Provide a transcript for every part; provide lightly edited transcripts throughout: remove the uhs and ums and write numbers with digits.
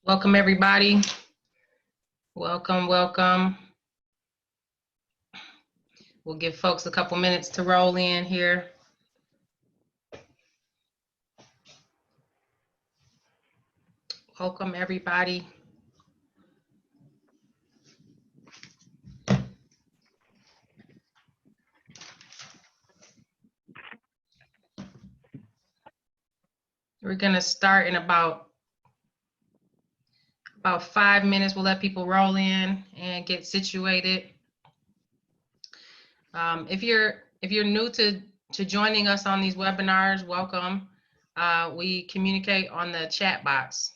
Welcome, everybody. Welcome, welcome. We'll give folks a couple minutes to roll in here. Welcome, everybody. We're gonna start in about 5 minutes. We'll let people roll in and get situated. If you're new to joining us on these webinars, welcome. We communicate on the chat box.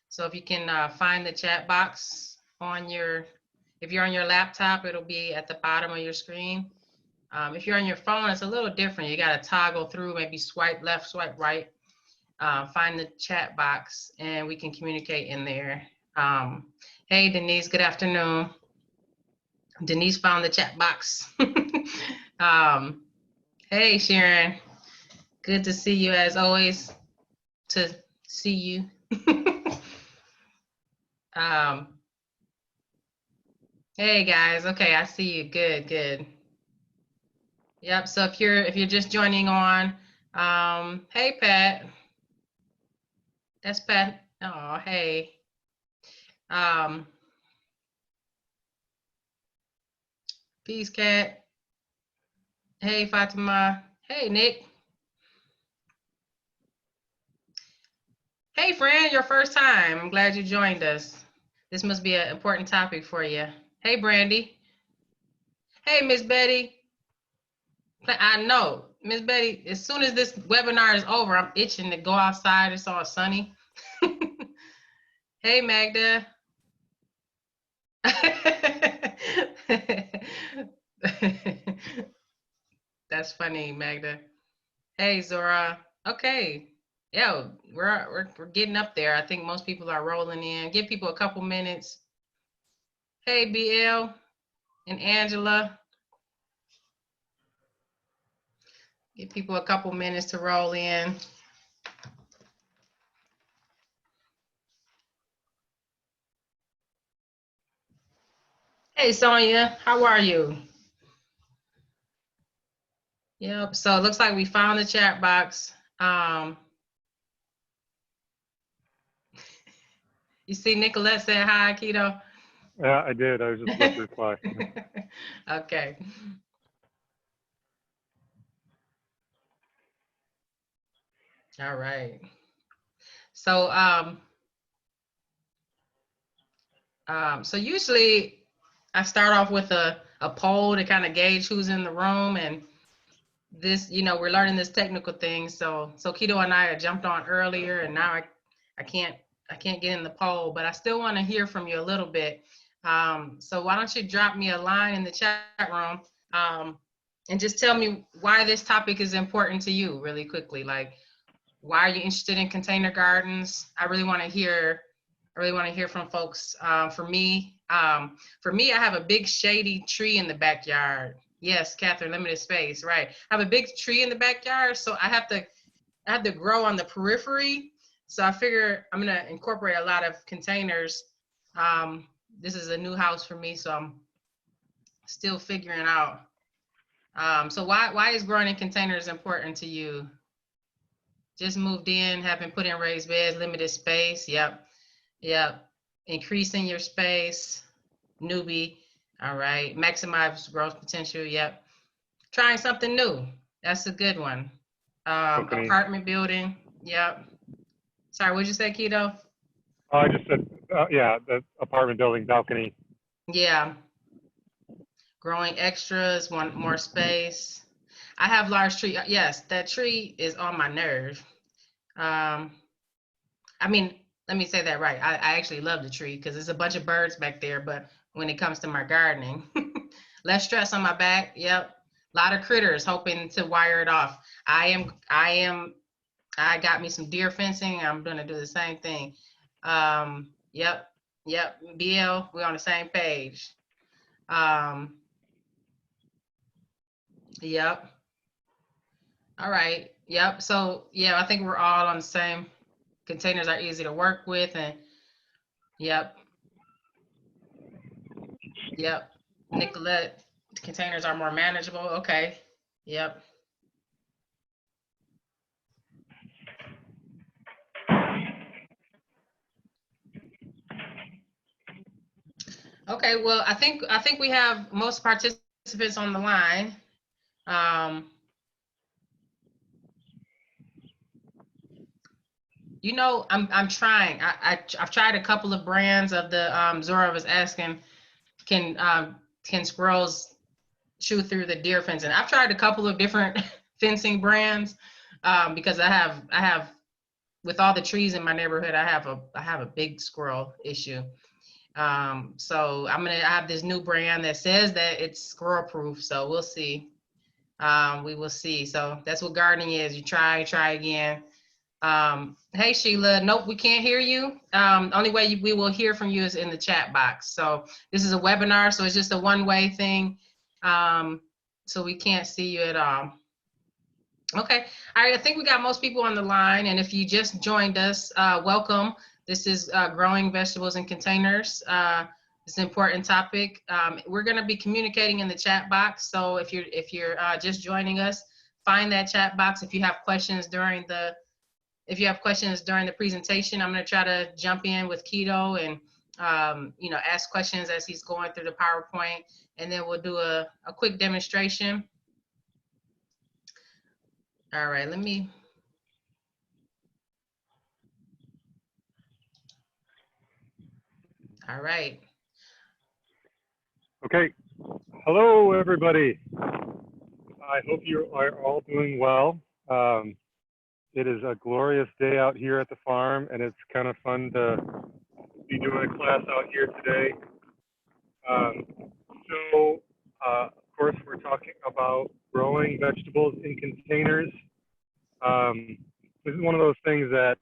So if you can find the chat box on if you're on your laptop, it'll be at the bottom of your screen. If you're on your phone, it's a little different. You got to toggle through, maybe swipe left, swipe right, find the chat box, and we can communicate in there. Hey, Denise, good afternoon. Denise found the chat box. Hey, Sharon, good to see you as always, to see you. Hey guys, okay, I see you. Good, good. Yep. So if you're just joining on, hey Pat, that's Pat. Oh, hey. Peace, Cat. Hey Fatima. Hey Nick. Hey friend, your first time. I'm glad you joined us. This must be an important topic for you. Hey Brandy. Hey Miss Betty. I know, Miss Betty, as soon as this webinar is over, I'm itching to go outside. It's all sunny. Hey, Magda. That's funny, Magda. Hey, Zora. Okay. Yeah, we're getting up there. I think most people are rolling in. Give people a couple minutes. Hey, BL and Angela. Give people a couple minutes to roll in. Hey, Sonia, how are you? Yep, so it looks like we found the chat box. You see Nicolette said hi, Keto? Yeah, I did. I was just about to reply. Okay. All right. So, so usually I start off with a poll to kind of gauge who's in the room, and this, we're learning this technical thing. So Keto and I jumped on earlier, and now I can't get in the poll, but I still want to hear from you a little bit. So why don't you drop me a line in the chat room, and just tell me why this topic is important to you really quickly. Like, why are you interested in container gardens? I really want to hear from folks. For me, I have a big shady tree in the backyard. Yes, Catherine, limited space, right? I have a big tree in the backyard, so I have to grow on the periphery. So I figure I'm gonna incorporate a lot of containers. This is a new house for me, so I'm still figuring out. So why is growing in containers important to you? Just moved in, haven't put in raised beds, limited space. Yep. Increasing your space, newbie. All right. Maximize growth potential. Yep. Trying something new. That's a good one. Apartment building. Yep. Sorry, what'd you say, Keto? Oh, I just said, yeah, the apartment building balcony. Yeah. Growing extras, want more space. I have large tree. Yes, that tree is on my nerve. I mean, let me say that right. I actually love the tree because there's a bunch of birds back there, but when it comes to my gardening, less stress on my back. Yep. A lot of critters hoping to wire it off. I got me some deer fencing. I'm gonna do the same thing. Yep. BL, we're on the same page. Yep. All right. Yep. So yeah, I think we're all on the same. Containers are easy to work with, and Yep. Yep. Nicolette containers are more manageable. Okay. Yep. Okay. Well, I think we have most participants on the line. Um, I'm trying. I've tried a couple of brands of the Zora was asking, can squirrels chew through the deer fencing? I've tried a couple of different fencing brands because I have with all the trees in my neighborhood, I have a big squirrel issue. So I have this new brand that says that it's squirrel proof. So we'll see. We will see. So that's what gardening is. You try again. Hey Sheila, nope, we can't hear you. Only way we will hear from you is in the chat box. So this is a webinar, so it's just a one-way thing. So we can't see you at all. Okay, all right, I think we got most people on the line, and if you just joined us, welcome. This is growing vegetables in containers. It's an important topic. We're going to be communicating in the chat box, so if you're just joining us, find that chat box. If you have questions during the presentation, I'm going to try to jump in with Keto and ask questions as he's going through the PowerPoint, and then we'll do a quick demonstration. All right, all right. Okay. Hello, everybody. I hope you are all doing well. It is a glorious day out here at the farm, and it's kind of fun to be doing a class out here today. Of course, we're talking about growing vegetables in containers. This is one of those things that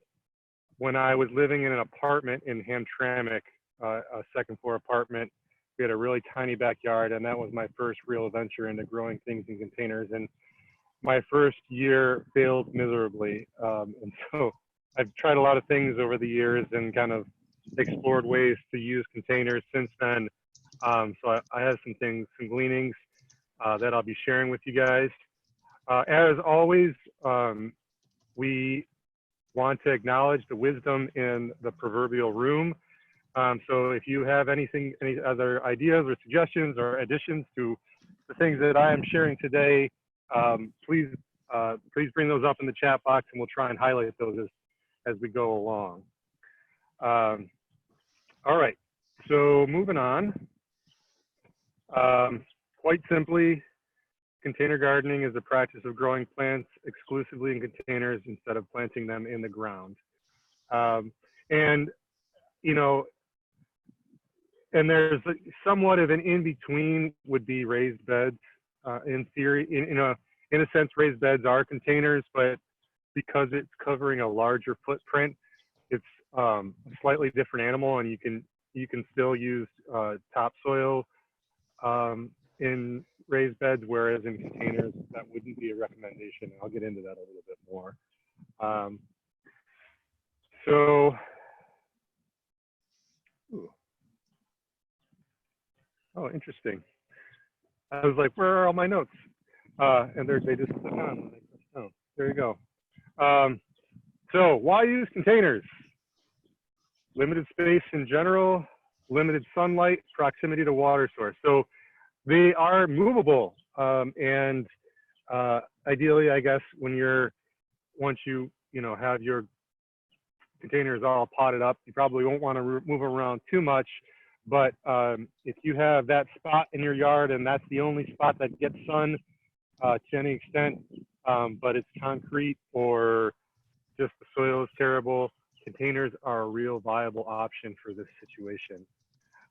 when I was living in an apartment in Hamtramck, a second floor apartment, we had a really tiny backyard, and that was my first real venture into growing things in containers. And my first year failed miserably. And so I've tried a lot of things over the years and kind of explored ways to use containers since then. So I have some gleanings that I'll be sharing with you guys. As always, we want to acknowledge the wisdom in the proverbial room. So if you have any other ideas or suggestions or additions to the things that I am sharing today, please bring those up in the chat box, and we'll try and highlight those as we go along. All right, so moving on. Quite simply, container gardening is the practice of growing plants exclusively in containers instead of planting them in the ground. And there's somewhat of an in-between would be raised beds. In theory, in a sense, raised beds are containers, but because it's covering a larger footprint, it's a slightly different animal, and you can still use topsoil in raised beds, whereas in containers that wouldn't be a recommendation. I'll get into that a little bit more. Oh, interesting. I was like, where are all my notes? And they just click on. Oh, there you go. So why use containers? Limited space in general, limited sunlight, proximity to water source. So they are movable, and ideally, I guess, once you have your containers all potted up, you probably won't want to move around too much. But if you have that spot in your yard and that's the only spot that gets sun to any extent, but it's concrete or just the soil is terrible, containers are a real viable option for this situation.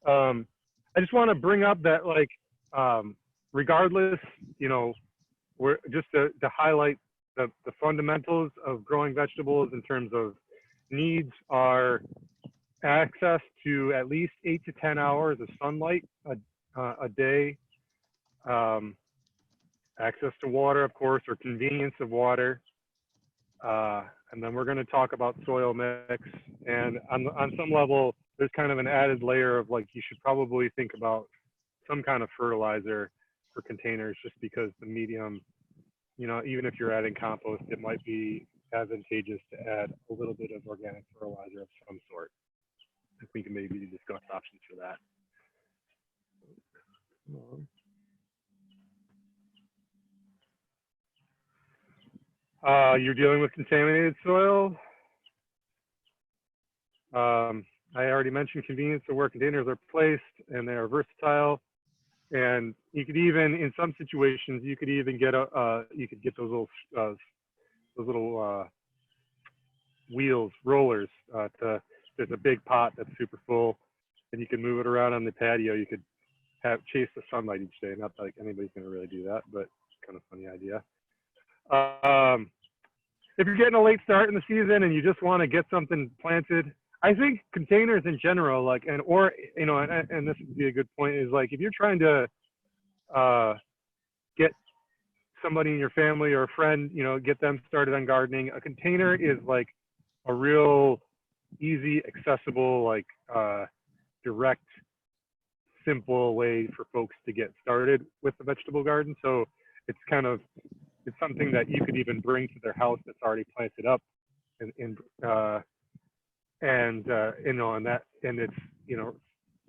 I just want to bring up that, like, regardless, we're just to highlight the fundamentals of growing vegetables in terms of needs are access to at least 8 to 10 hours of sunlight a day, access to water, of course, or convenience of water, and then we're going to talk about soil mix. And on some level, there's kind of an added layer of like, you should probably think about some kind of fertilizer for containers, just because the medium, even if you're adding compost, it might be advantageous to add a little bit of organic fertilizer of some sort. If we can maybe discuss options for that. You're dealing with contaminated soil. I already mentioned convenience of where containers are placed, and they are versatile. And you could even, in some situations, you could even get those little wheels, rollers. There's a big pot that's super full, and you can move it around on the patio. You could chase the sunlight each day. Not like anybody's gonna really do that, but kind of funny idea. If you're getting a late start in the season and you just want to get something planted, I think containers in general, like, and this would be a good point, is like, if you're trying to get somebody in your family or a friend, get them started on gardening, a container is like a real easy, accessible, like direct, simple way for folks to get started with the vegetable garden. So it's something that you could even bring to their house that's already planted up, and it's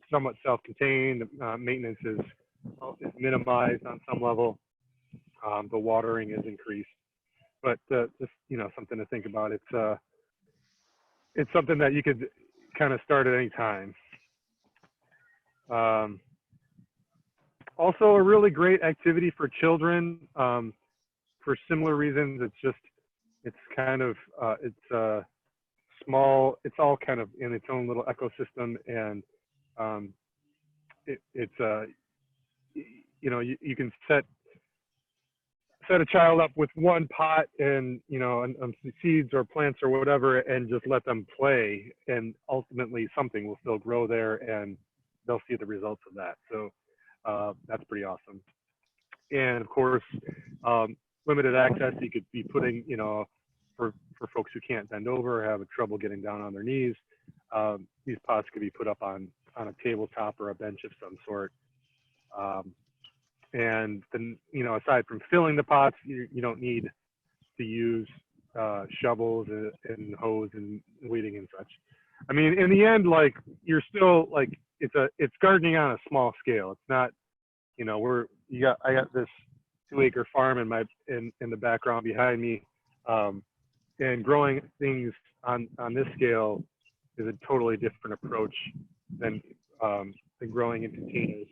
somewhat self-contained. Maintenance is minimized on some level. The watering is increased, but just something to think about. It's something that you could kind of start at any time. Also, a really great activity for children, for similar reasons. It's small. It's all kind of in its own little ecosystem, and you can set a child up with one pot and seeds or plants or whatever, and just let them play, and ultimately something will still grow there, and they'll see the results of that. So that's pretty awesome. And of course, limited access. You could be putting, for folks who can't bend over or have trouble getting down on their knees, these pots could be put up on a tabletop or a bench of some sort. And then, aside from filling the pots, you don't need to use shovels and hose and weeding and such. I mean, in the end, like, you're still like, it's gardening on a small scale. It's not, I got this 2-acre farm in the background behind me, and growing things on this scale is a totally different approach than growing in containers,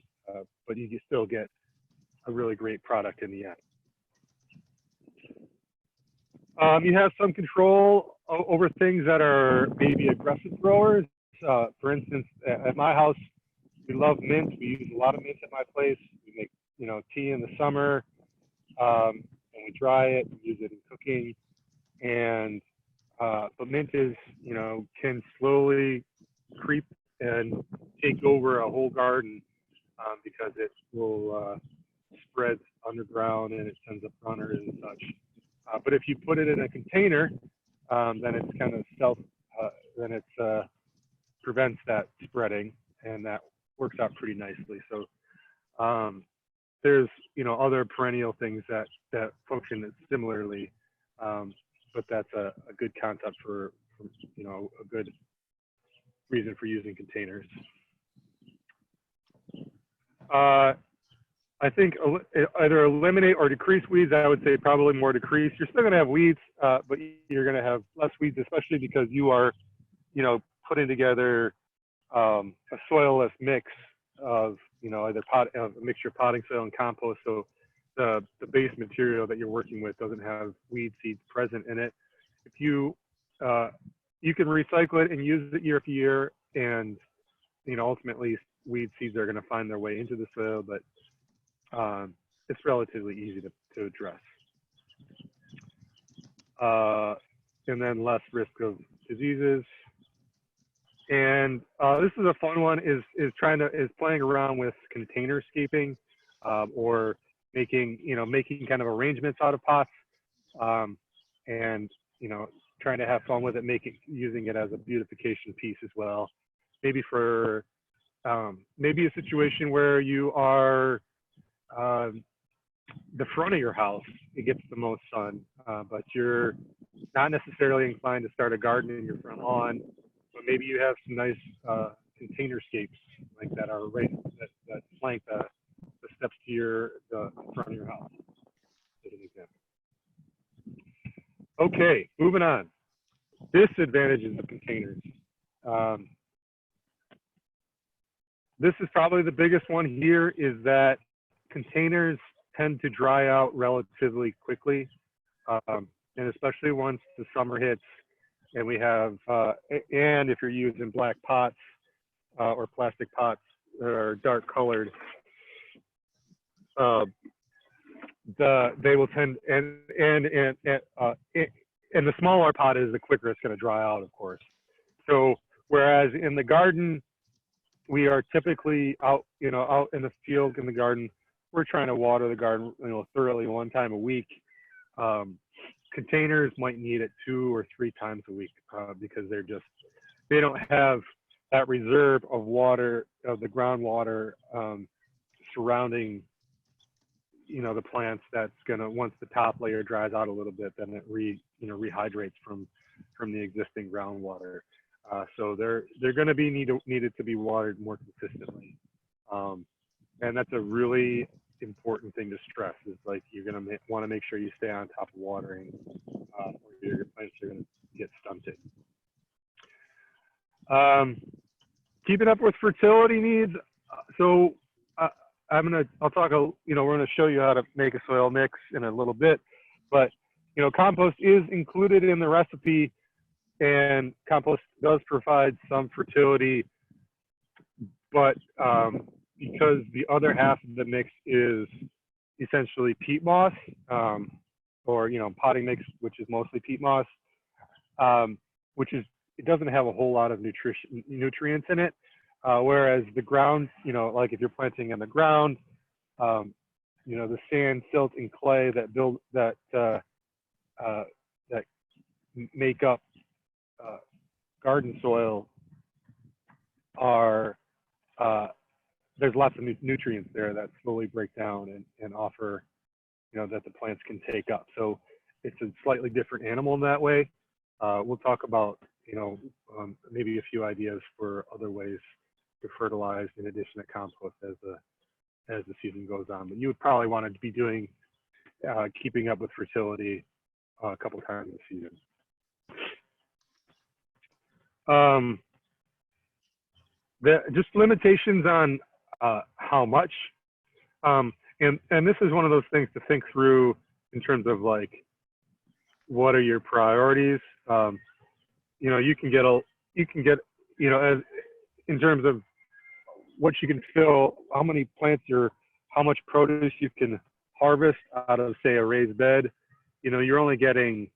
but you can still get a really great product in the end. You have some control over things that are maybe aggressive growers. For instance, at my house, we love mint. We use a lot of mint at my place. We make, tea in the summer, and we dry it. We use it in cooking. And but mint is, can slowly creep and take over a whole garden, because it will spread underground and it sends up runners and such. But if you put it in a container, then it's kind of then it prevents that spreading, and that works out pretty nicely. So there's other perennial things that function similarly, but that's a good concept for a good reason for using containers. I think either eliminate or decrease weeds. I would say probably more decrease. You're still going to have weeds, but you're going to have less weeds, especially because you are, putting together a soilless mix of, either a mixture of potting soil and compost. So the base material that you're working with doesn't have weed seeds present in it. If you can recycle it and use it year after year, and ultimately weed seeds are going to find their way into the soil, but it's relatively easy to address. And then less risk of diseases. And this is a fun one, is playing around with containerscaping, or making kind of arrangements out of pots, and trying to have fun with it, using it as a beautification piece as well. maybe for maybe a situation where you are the front of your house, it gets the most sun, but you're not necessarily inclined to start a garden in your front lawn, but maybe you have some nice containerscapes like that are right that flank the steps to the front of your house, as an example. Okay, moving on. Disadvantages of containers. Um, this is probably the biggest one here, is that containers tend to dry out relatively quickly, and especially once the summer hits and we have, and if you're using black pots or plastic pots that are dark colored, they will tend, and the smaller pot is, the quicker it's going to dry out, of course. So whereas in the garden, we are typically out in the field, in the garden, we're trying to water the garden, thoroughly one time a week. Containers might need it 2 or 3 times a week because they don't have that reserve of water, of the groundwater surrounding the plants. That's gonna, once the top layer dries out a little bit, then it rehydrates from the existing groundwater. So they're going to be needed to be watered more consistently, and that's a really important thing to stress. Is like, you're going to want to make sure you stay on top of watering, or your plants are going to get stunted. Keeping up with fertility needs. So I'll talk. We're going to show you how to make a soil mix in a little bit, but compost is included in the recipe, and compost does provide some fertility, but because the other half of the mix is essentially peat moss, or potting mix, which is mostly peat moss, it doesn't have a whole lot of nutrients in it. Whereas the ground, like if you're planting in the ground, the sand, silt, and clay that make up garden soil are, there's lots of nutrients there that slowly break down and offer, that the plants can take up. So it's a slightly different animal in that way. We'll talk about, maybe a few ideas for other ways to fertilize in addition to compost as the season goes on. But you would probably want to be doing keeping up with fertility a couple times a season. Just limitations on how much, and this is one of those things to think through in terms of like, what are your priorities? You can get as in terms of what you can fill, how many plants how much produce you can harvest out of, say, a raised bed. You're only getting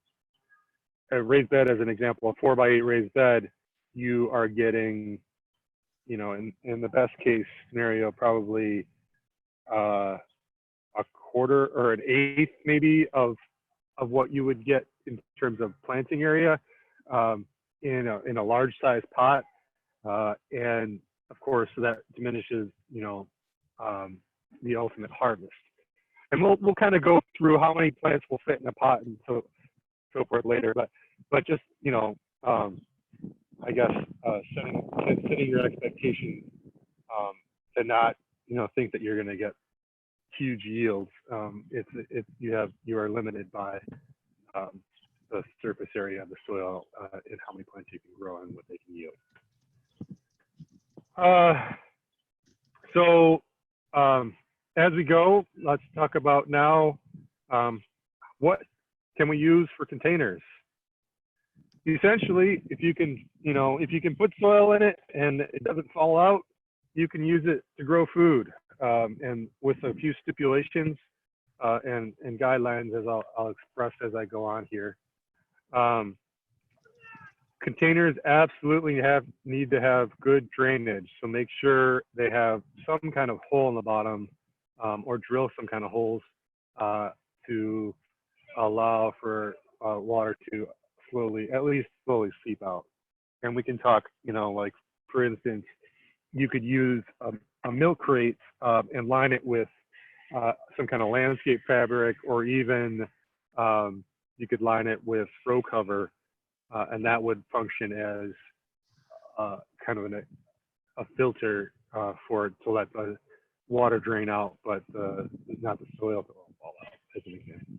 a raised bed, as an example, a 4x8 raised bed. You are getting, in the best case scenario, probably a quarter or an eighth maybe of what you would get in terms of planting area in a large size pot, and of course that diminishes the ultimate harvest. And we'll kind of go through how many plants will fit in a pot and so forth later, but just I guess setting your expectations to not think that you're going to get huge yields. You are limited by the surface area of the soil and how many plants you can grow and what they can yield. So as we go, let's talk about now what can we use for containers. Essentially, if you can put soil in it and it doesn't fall out, you can use it to grow food, and with a few stipulations and guidelines, as I'll express as I go on here. Containers absolutely need to have good drainage, so make sure they have some kind of hole in the bottom, or drill some kind of holes to allow for water to at least slowly seep out. And we can talk, like for instance, you could use a milk crate and line it with some kind of landscape fabric, or even you could line it with throw cover, and that would function as kind of a filter for it to let the water drain out, but not the soil to fall out, as an example.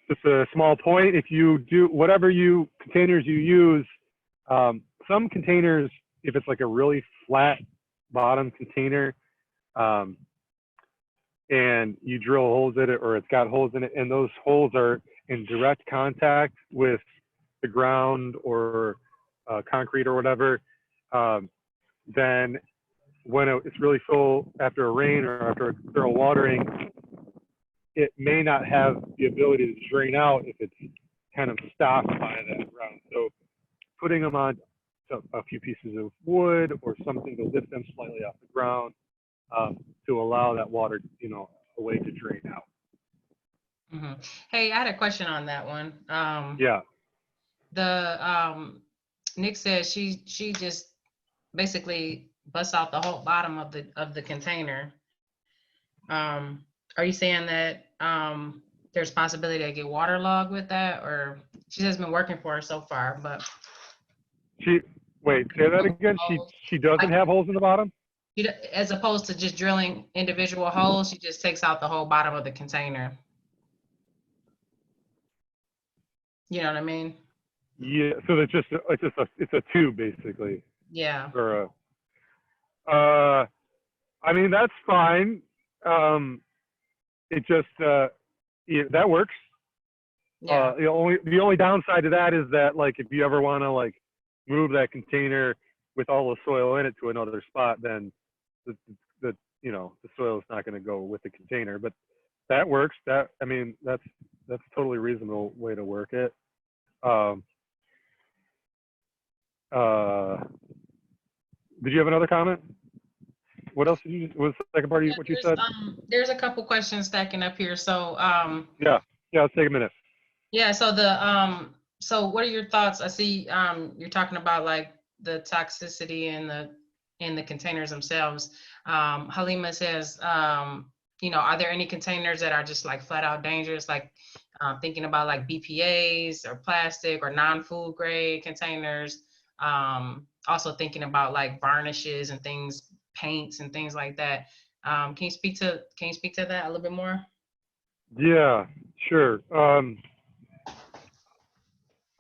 Just a small point, if you do, whatever containers you use, some containers, if it's like a really flat bottom container, and you drill holes in it, or it's got holes in it, and those holes are in direct contact with the ground or concrete or whatever, then when it's really full after a rain or after a thorough watering, it may not have the ability to drain out if it's kind of stopped by that ground. So putting them on a few pieces of wood or something to lift them slightly off the ground, to allow that water, a way to drain out. Mm-hmm. Hey, I had a question on that one. Yeah. Nick says she just basically busts out the whole bottom of the container. Are you saying that there's possibility to get waterlogged with that, or she has been working for her so far, but Wait, say that again. She doesn't have holes in the bottom? As opposed to just drilling individual holes, she just takes out the whole bottom of the container. You know what I mean? Yeah. So it's a tube basically. Yeah. Or I mean, that's fine. It just that works. Yeah. The only downside to that is that, like, if you ever want to like move that container with all the soil in it to another spot, then the soil is not going to go with the container. But that works. That's a totally reasonable way to work it. Did you have another comment? What else was the second part of what you said? There's a couple questions stacking up here. So yeah, let's take a minute. Yeah, so so what are your thoughts? I see you're talking about like the toxicity in the containers themselves. Halima says, are there any containers that are just like flat out dangerous, like thinking about like BPAs or plastic or non-food grade containers? Also thinking about like varnishes and things, paints and things like that. Can you speak to that a little bit more? Yeah, sure.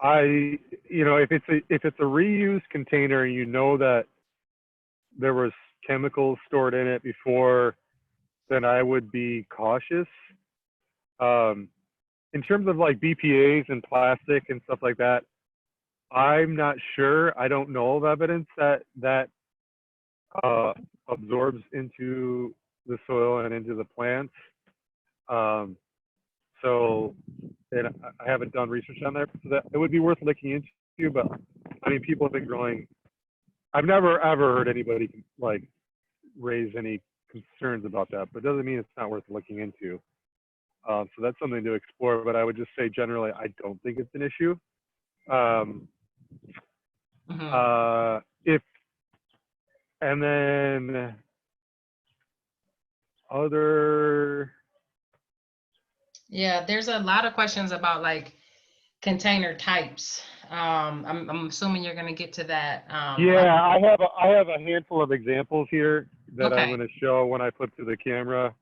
If it's a reused container, and you know that there was chemicals stored in it before, then I would be cautious. In terms of like BPAs and plastic and stuff like that, I'm not sure. I don't know of evidence that absorbs into the soil and into the plants. So, and I haven't done research on that, so that it would be worth looking into. But I mean, people have been growing. I've never ever heard anybody like raise any concerns about that, but it doesn't mean it's not worth looking into. So that's something to explore. But I would just say generally, I don't think it's an issue. And then other. Yeah, there's a lot of questions about like container types. I'm assuming you're going to get to that. Yeah, I have a handful of examples here that okay. I'm going to show when I flip to the camera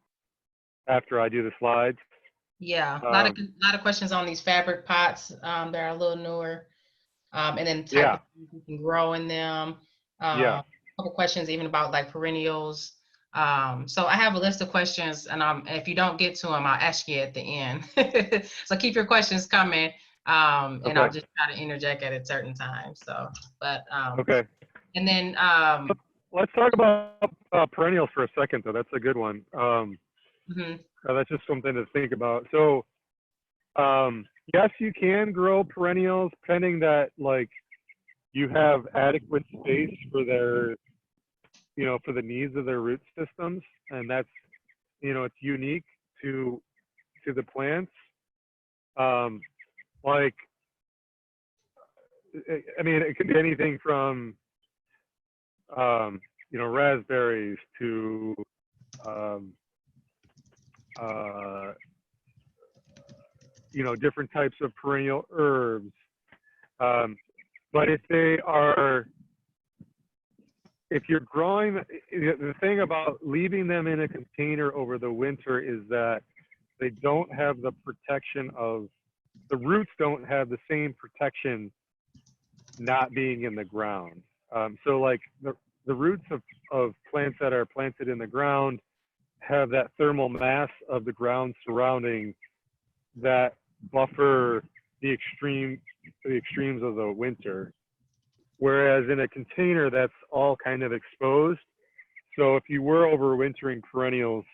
after I do the slides. Yeah, a lot of questions on these fabric pots. That are a little newer, and then type of things you can grow in them. A couple questions even about like perennials. So I have a list of questions, and if you don't get to them, I'll ask you at the end. So keep your questions coming, and Okay. I'll just try to interject at a certain time. So, but okay. And then let's talk about perennials for a second, though. That's a good one. That's just something to think about. So, yes, you can grow perennials, pending that like you have adequate space for their, for the needs of their root systems, and that's, it's unique to the plants. Like I mean, it could be anything from, raspberries to, um, uh, different types of perennial herbs. Um, but if you're growing, the thing about leaving them in a container over the winter is that they don't have the protection of, the roots don't have the same protection not being in the ground. So like the roots of plants that are planted in the ground have that thermal mass of the ground surrounding that buffer the extremes of the winter. Whereas in a container, that's all kind of exposed. So if you were overwintering perennials,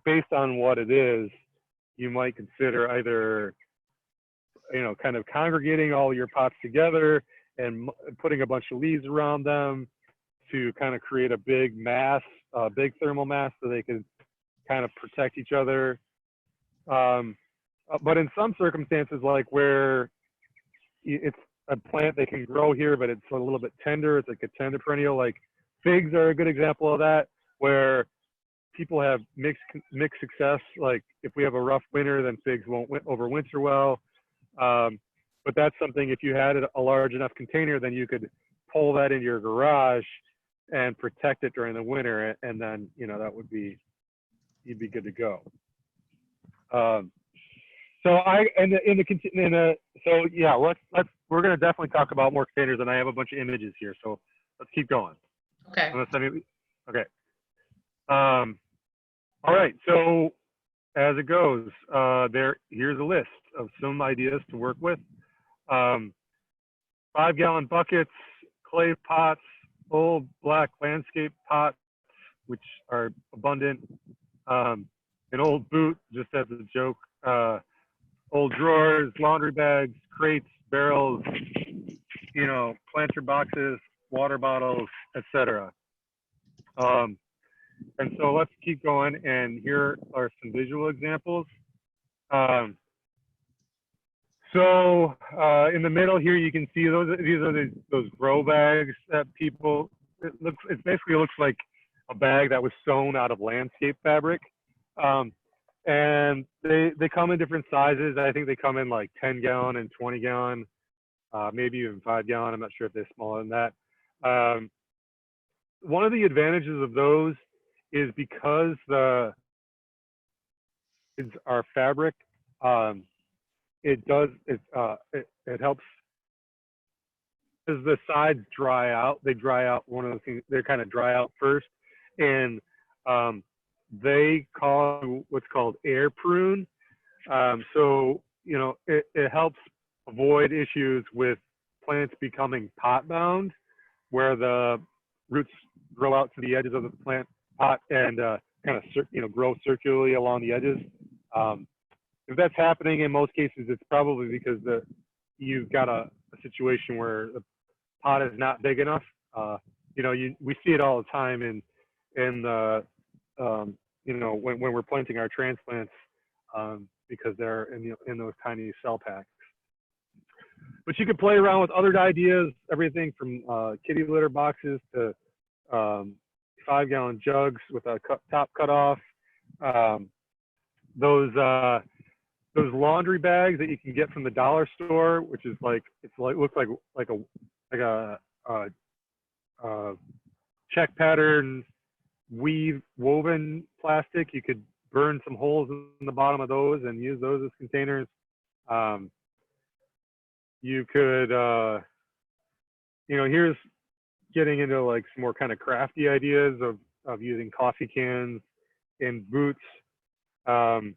based on what it is, you might consider either, kind of congregating all your pots together and putting a bunch of leaves around them to kind of create a big mass, a big thermal mass, so they can kind of protect each other. But in some circumstances, like where it's a plant that can grow here, but it's a little bit tender, it's like a tender perennial, like figs are a good example of that, where people have mixed success. Like if we have a rough winter, then figs won't overwinter well. But that's something, if you had a large enough container, then you could pull that into your garage and protect it during the winter, and then that would be, you'd be good to go. So yeah, we're gonna definitely talk about more containers, and I have a bunch of images here, so let's keep going. Okay. Okay. All right. So as it goes, here's a list of some ideas to work with. 5-gallon buckets, clay pots, old black landscape pots, which are abundant, an old boot, just as a joke, old drawers, laundry bags, crates, barrels, planter boxes, water bottles, etc. And so let's keep going, and here are some visual examples. So in the middle here, you can see these are those grow bags that people, it basically looks like a bag that was sewn out of landscape fabric. And they come in different sizes. I think they come in like 10-gallon and 20-gallon, maybe even 5-gallon. I'm not sure if they're smaller than that. One of the advantages of those is because our fabric, it helps as the sides dry out. They dry out. One of the things, they kind of dry out first, and they call what's called air prune. So it helps avoid issues with plants becoming pot bound, where the roots grow out to the edges of the plant pot and kind of grow circularly along the edges. If that's happening, in most cases, it's probably because you've got a situation where the pot is not big enough. We see it all the time in the when we're planting our transplants, because they're in those tiny cell packs. But you can play around with other ideas, everything from kitty litter boxes to 5-gallon jugs with a top cut off. Those laundry bags that you can get from the dollar store, which is looks like a check pattern woven plastic. You could burn some holes in the bottom of those and use those as containers. You could, here's getting into like some more kind of crafty ideas of using coffee cans in boots, and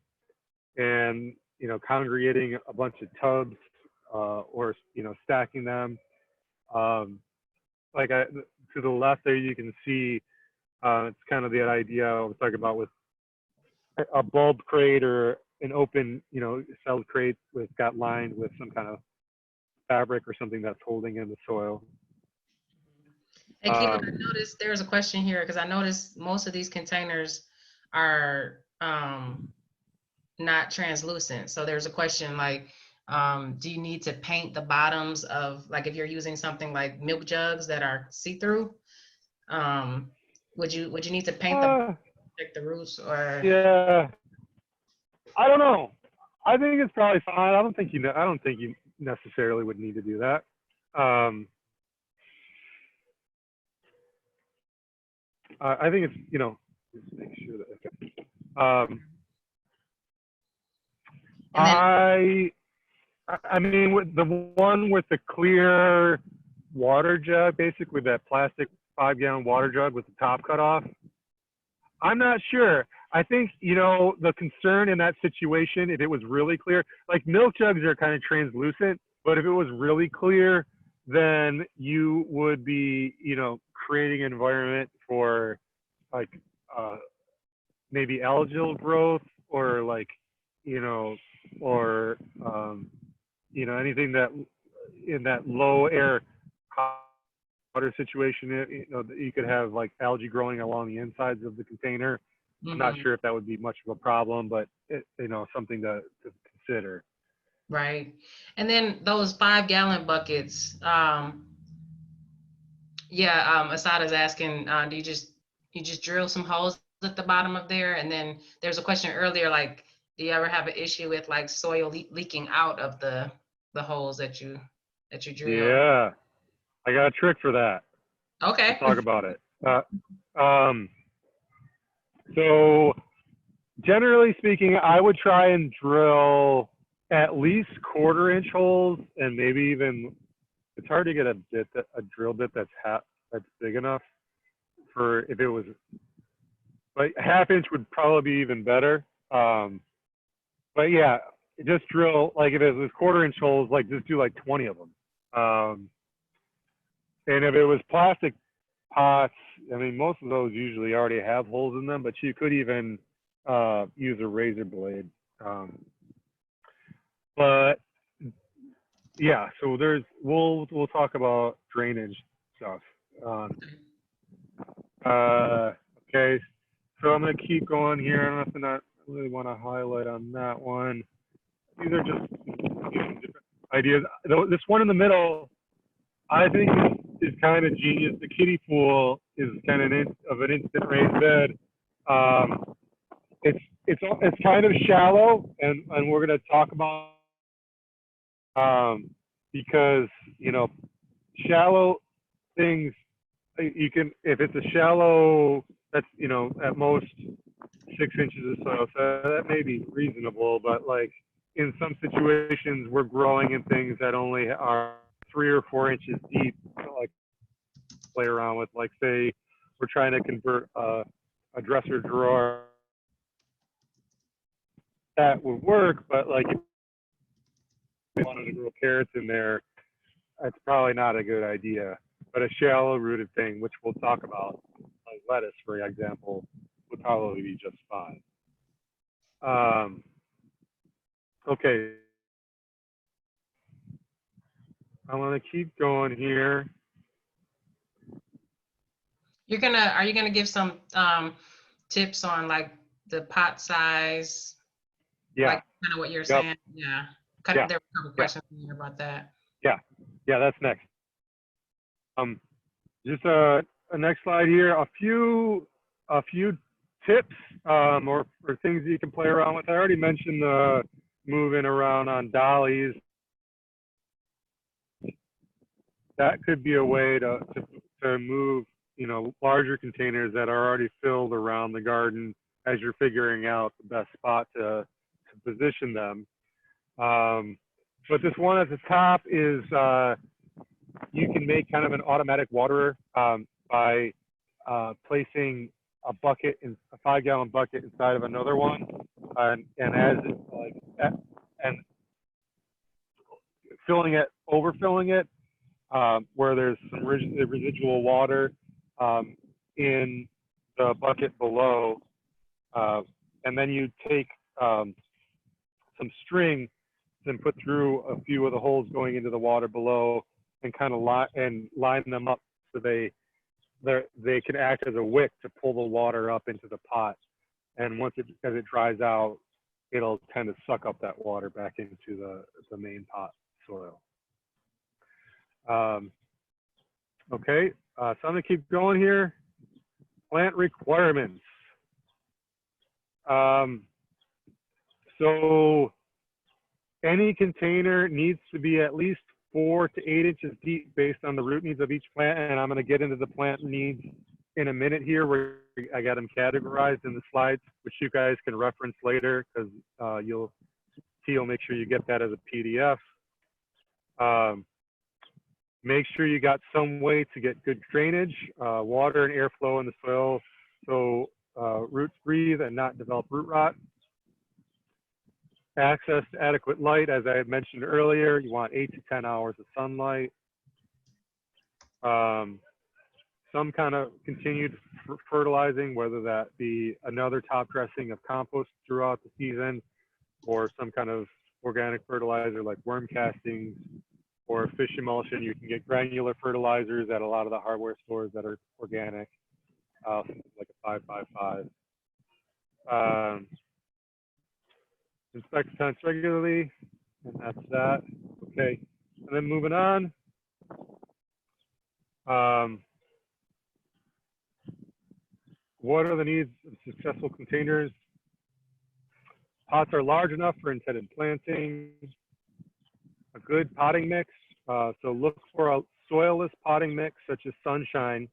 congregating a bunch of tubs, or stacking them. To the left there, you can see it's kind of the idea I was talking about with a bulb crate or an open, cell crate got lined with some kind of fabric or something that's holding in the soil. Hey, Keith, I noticed there's a question here because I noticed most of these containers are not translucent. So there's a question like, Do you need to paint the bottoms of, like if you're using something like milk jugs that are see-through? Um, would you need to paint the Uh, protect the roots or? yeah, I don't know. I think it's probably fine. I don't think you necessarily would need to do that. Um, I think it's, just make sure that. And then I mean, with the one with the clear water jug, basically that plastic 5 gallon water jug with the top cut off. I'm not sure. I think, the concern in that situation, if it was really clear, like milk jugs are kind of translucent, but if it was really clear, then you would be, creating an environment for like uh, maybe algal growth or like, you know, or, anything that in that low air water situation, you could have like algae growing along the insides of the container. I'm not mhm, sure if that would be much of a problem, but something to consider. right. And then those 5 gallon buckets, yeah, Asada's asking, do you just drill some holes at the bottom of there? And then there's a question earlier, like, do you ever have an issue with like soil leaking out of the holes that you drill? Yeah, I got a trick for that. Okay. Let's talk about it. Um, so generally speaking, I would try and drill at least 1/4 inch holes, and maybe even it's hard to get a drill bit that's big enough for if it was like a 1/2 inch would probably be even better. But yeah, just drill like if it was 1/4 inch holes, like just do like 20 of them. And if it was plastic pots, I mean most of those usually already have holes in them, but you could even use a razor blade. Um, but yeah, so we'll talk about drainage stuff. Um, okay, so I'm gonna keep going here. Nothing I really want to highlight on that one. These are just different ideas. This one in the middle, I think is kind of genius. The kiddie pool is kind of an instant raised bed. Um, it's kind of shallow, and we're going to talk about because shallow things you can if it's a shallow that's at most 6 inches of soil, so that may be reasonable, but like in some situations we're growing in things that only are 3 or 4 inches deep, like play around with, like say we're trying to convert a dresser drawer, that would work, but like if you wanted to grow carrots in there, that's probably not a good idea. But a shallow rooted thing, which we'll talk about, like lettuce, for example, would probably be just fine. Okay, I want to keep going here. Are you gonna give some tips on like the pot size, Yeah, like kind of what you're yep, saying? Yeah. yeah, There were a couple yeah, questions in here about that. yeah, yeah. That's next. Um, just a next slide here. A few tips or things you can play around with. I already mentioned the moving around on dollies. That could be a way to move larger containers that are already filled around the garden as you're figuring out the best spot to position them. But this one at the top is you can make kind of an automatic waterer by placing a 5 gallon bucket inside of another one, and as it, like and overfilling it, where there's some residual water um, in the bucket below, uh, and then you take some string and put through a few of the holes going into the water below, and kind of line them up so they can act as a wick to pull the water up into the pot. And as it dries out, it'll tend to suck up that water back into the main pot soil. Okay, so I'm gonna keep going here. Plant requirements. So any container needs to be at least 4 to 8 inches deep based on the root needs of each plant. And I'm going to get into the plant needs in a minute here, where I got them categorized in the slides, which you guys can reference later, because you'll make sure you get that as a PDF. Make sure you got some way to get good drainage, water and airflow in the soil, so roots breathe and not develop root rot. Access to adequate light, as I had mentioned earlier, you want 8 to 10 hours of sunlight. Some kind of continued fertilizing, whether that be another top dressing of compost throughout the season, or some kind of organic fertilizer like worm castings or fish emulsion. You can get granular fertilizers at a lot of the hardware stores that are organic, like a 555. Inspect plants regularly, and that's that. Okay, and then moving on. What are the needs of successful containers? Pots are large enough for intended planting. A good potting mix. So look for a soilless potting mix, such as Sunshine,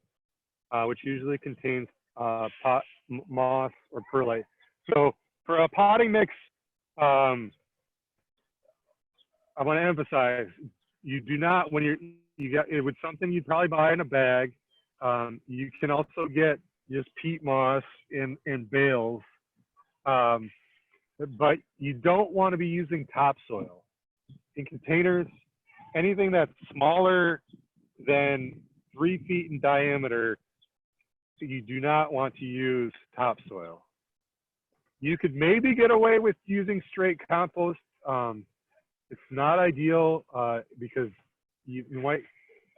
which usually contains moss or perlite. So for a potting mix, I want to emphasize, you do not, when you got it with something you'd probably buy in a bag. You can also get just peat moss in bales, but you don't want to be using topsoil in containers. Anything that's smaller than 3 feet in diameter, you do not want to use topsoil. You could maybe get away with using straight compost. It's not ideal because you might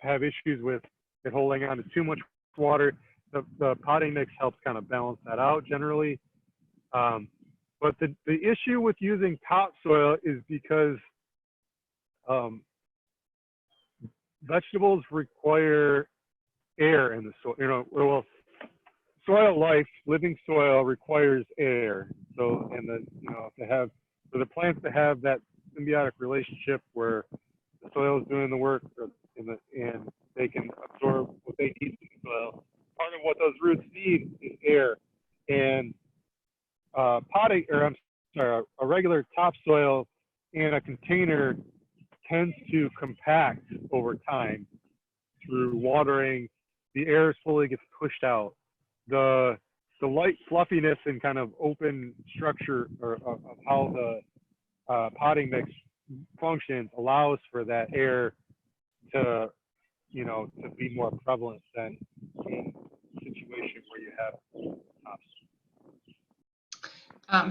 have issues with it holding on to too much water. The potting mix helps kind of balance that out generally. But the issue with using topsoil is because vegetables require air in the soil. You know, well, soil life, living soil requires air. So, and for the plants to have that symbiotic relationship where the soil is doing the work, and they can absorb what they need from the soil. Part of what those roots need is air, and a regular topsoil in a container tends to compact over time through watering. The air slowly gets pushed out. The light fluffiness and kind of open structure of how the potting mix functions allows for that air to be more prevalent than in a situation where you have tops.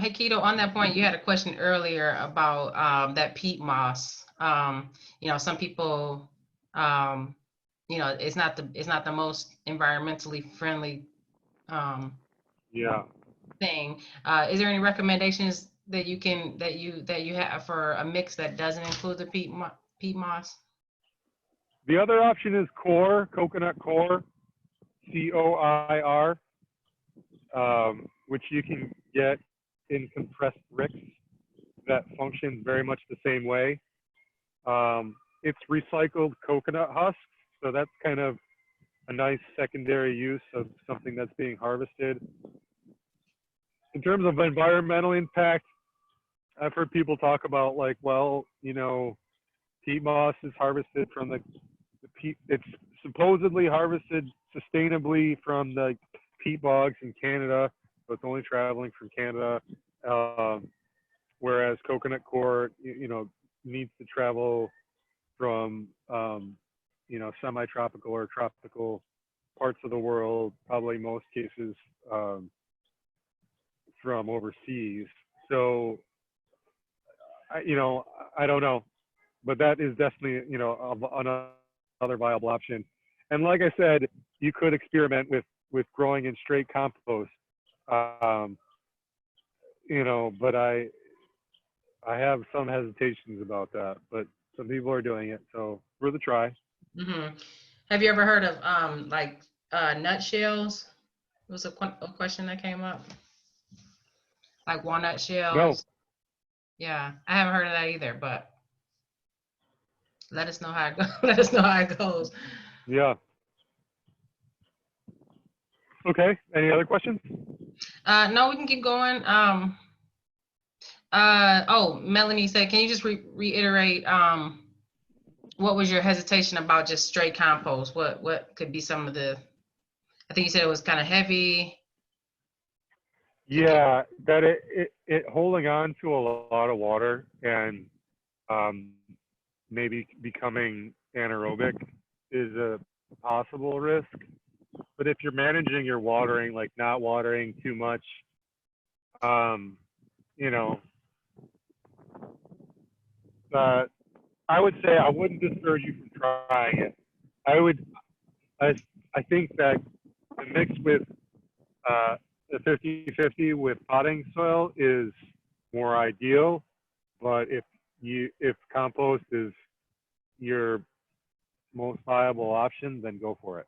Hey, Keto, on that point, you had a question earlier about that peat moss. Some people, it's not the most environmentally friendly thing. Is there any recommendations that you have for a mix that doesn't include the peat moss? The other option is coconut coir, COIR, which you can get in compressed bricks that functions very much the same way. It's recycled coconut husk, so that's kind of a nice secondary use of something that's being harvested. In terms of environmental impact, I've heard people talk about like, peat moss is harvested from the peat. It's supposedly harvested sustainably from the peat bogs in Canada, so it's only traveling from Canada. Whereas coconut coir, needs to travel from, semi-tropical or tropical parts of the world, probably most cases from overseas. So, I don't know, but that is definitely, another viable option. And like I said, you could experiment with growing in straight compost, but I have some hesitations about that, but some people are doing it, so worth a try. Hmm. Have you ever heard of like nutshells? It was a question that came up, like walnut No, shells. Yeah, I haven't heard of that either, but let us know how it goes. Let us know how it goes. yeah. Okay. Any other questions? No, we can keep going. Oh, Melanie said, can you just reiterate what was your hesitation about just straight compost? What could be some of the, I think you said it was kind of heavy. Could be. Yeah, that it holding on to a lot of water and um, maybe becoming anaerobic is a possible risk. But if you're managing your watering, like not watering too much, um, you know, uh, I would say I wouldn't discourage you from trying it. I would, I, I think that the mix with the 50-50 with potting soil is more ideal. But if compost is your most viable option, then go for it.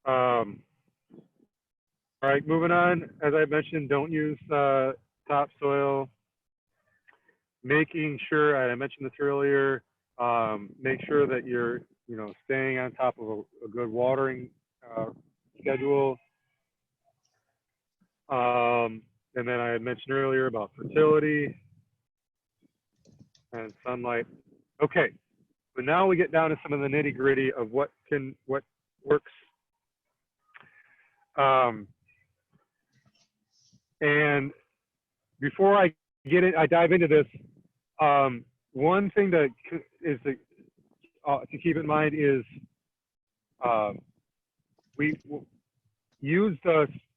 All right, moving on. As I mentioned, don't use topsoil. Making sure, I mentioned this earlier, make sure that you're, staying on top of a good watering schedule. And then I had mentioned earlier about fertility and sunlight. Okay, but now we get down to some of the nitty gritty of what works. Um, and before I dive into this, one thing that is to keep in mind is we use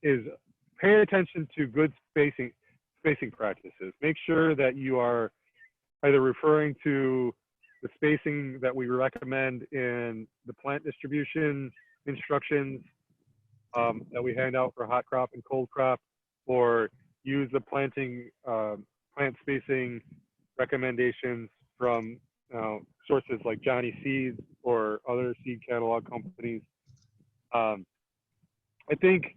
is pay attention to good spacing practices. Make sure that you are either referring to the spacing that we recommend in the plant distribution instructions that we hand out for hot crop and cold crop, or use the plant spacing recommendations from sources like Johnny Seeds or other seed catalog companies. I think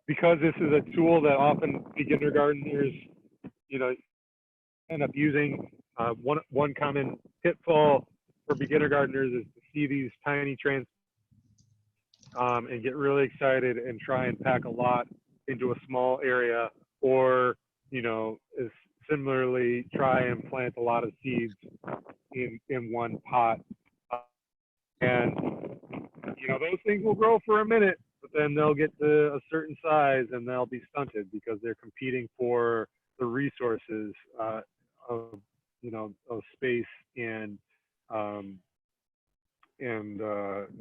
because this is a tool that often beginner gardeners, end up using, one common pitfall for beginner gardeners is to see these tiny and get really excited and try and pack a lot into a small area, or is similarly try and plant a lot of seeds in one pot. And those things will grow for a minute, but then they'll get to a certain size and they'll be stunted because they're competing for the resources of of space and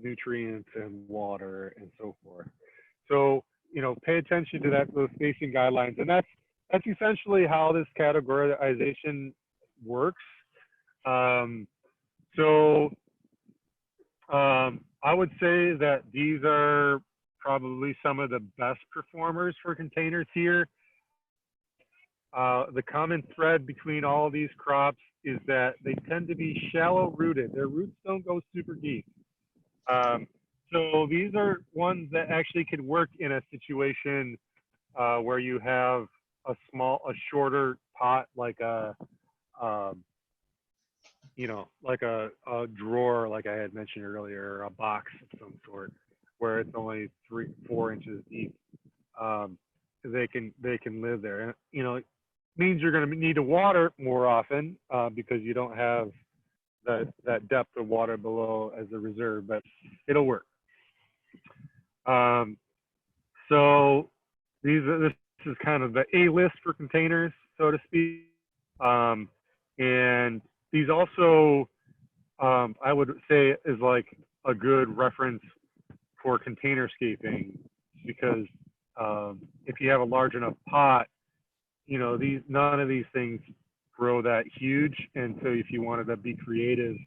nutrients and water and so forth. So pay attention to those spacing guidelines, and that's essentially how this categorization works. So I would say that these are probably some of the best performers for containers here. The common thread between all these crops is that they tend to be shallow rooted. Their roots don't go super deep. So these are ones that actually could work in a situation where you have a shorter pot, like like a drawer, like I had mentioned earlier, or a box of some sort, where it's only 3-4 inches deep. They can live there, and it means you're going to need to water more often because you don't have that depth of water below as a reserve, but it'll work. So this is kind of the A list for containers, so to speak. And these also, I would say, is like a good reference for containerscaping, because if you have a large enough pot, none of these things grow that huge. And so if you wanted to be creative,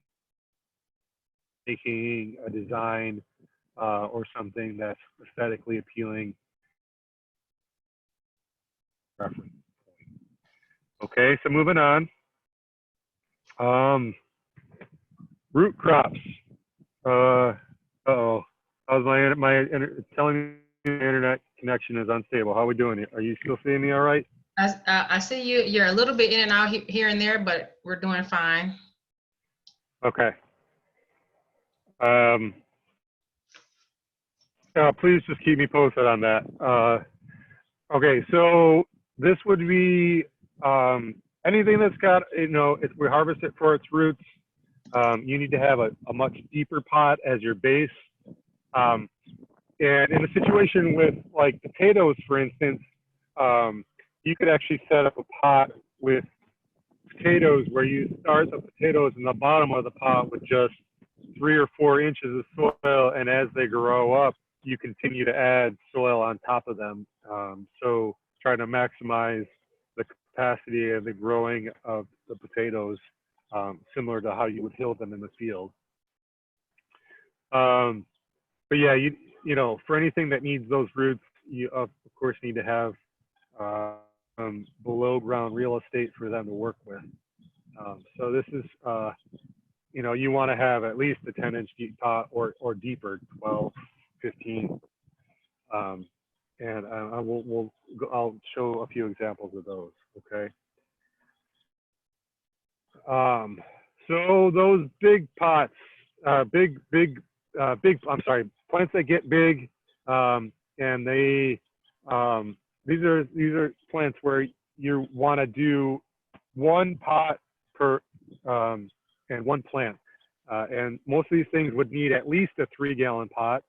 making a design or something that's aesthetically appealing, reference. Okay, so moving on. Root crops. Uh-oh. How's telling me the internet connection is unstable. How are we doing? Are you still seeing me all right? I see you. You're a little bit in and out here and there, but we're doing fine. Okay. Please just keep me posted on that. Okay, so this would be anything that's got, if we harvest it for its roots, you need to have a much deeper pot as your base. And in a situation with like potatoes, for instance, you could actually set up a pot with potatoes where you start the potatoes in the bottom of the pot with just 3 or 4 inches of soil, and as they grow up, you continue to add soil on top of them. So trying to maximize the capacity of the growing of the potatoes, similar to how you would hill them in the field. But yeah, for anything that needs those roots, you of course need to have below ground real estate for them to work with. So this is, you want to have at least a 10-inch deep pot or deeper, 12, 15. And I'll show a few examples of those. Okay. So those big pots, I'm sorry, plants that get big, and these are plants where you want to do one pot per and one plant, and most of these things would need at least a 3-gallon pot.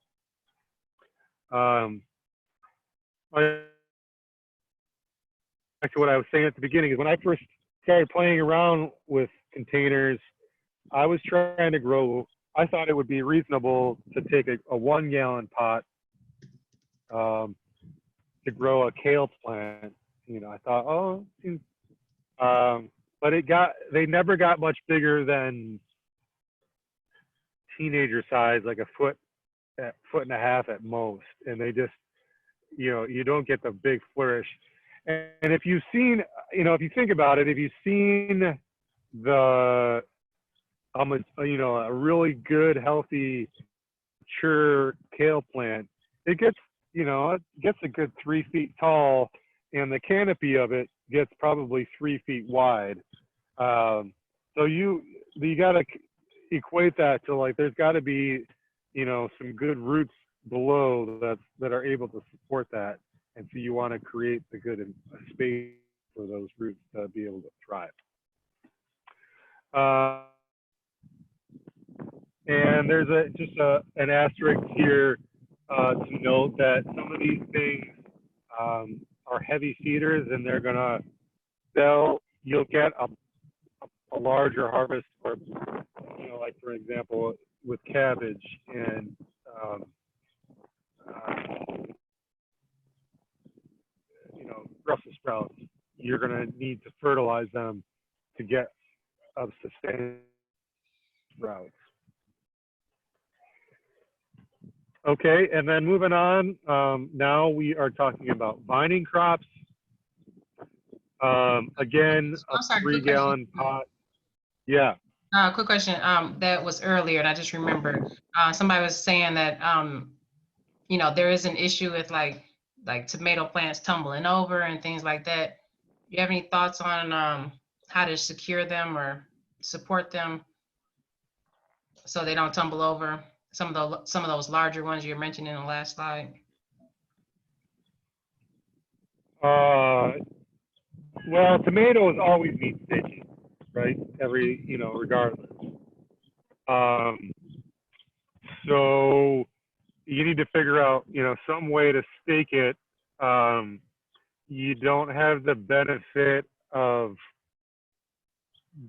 Back to what I was saying at the beginning is when I first started playing around with containers, I was trying to grow. I thought it would be reasonable to take a 1-gallon pot to grow a kale plant. I thought, but they never got much bigger than teenager size, like a foot and a half at most, and they just, you don't get the big flourish. And if you've seen, if you think about it, if you've seen a really good, healthy, mature kale plant, it gets a good 3 feet tall, and the canopy of it gets probably 3 feet wide. So you got to equate that to, like, there's got to be, some good roots below that are able to support that. And so you want to create the good space for those roots to be able to thrive. And there's an asterisk here to note that some of these things are heavy feeders, and they're gonna you'll get a larger harvest, or like for example with cabbage and Brussels sprouts, you're gonna need to fertilize them to get a sustained sprouts. Okay, and then moving on, now we are talking about vining crops. Again, a 3-gallon pot. Yeah. Quick question. That was earlier, and I just remembered. Somebody was saying that there is an issue with like tomato plants tumbling over and things like that. Do you have any thoughts on how to secure them or support them so they don't tumble over? Some of those larger ones you mentioned in the last slide. Well, tomatoes always need staking, right? Regardless. So you need to figure out, some way to stake it. You don't have the benefit of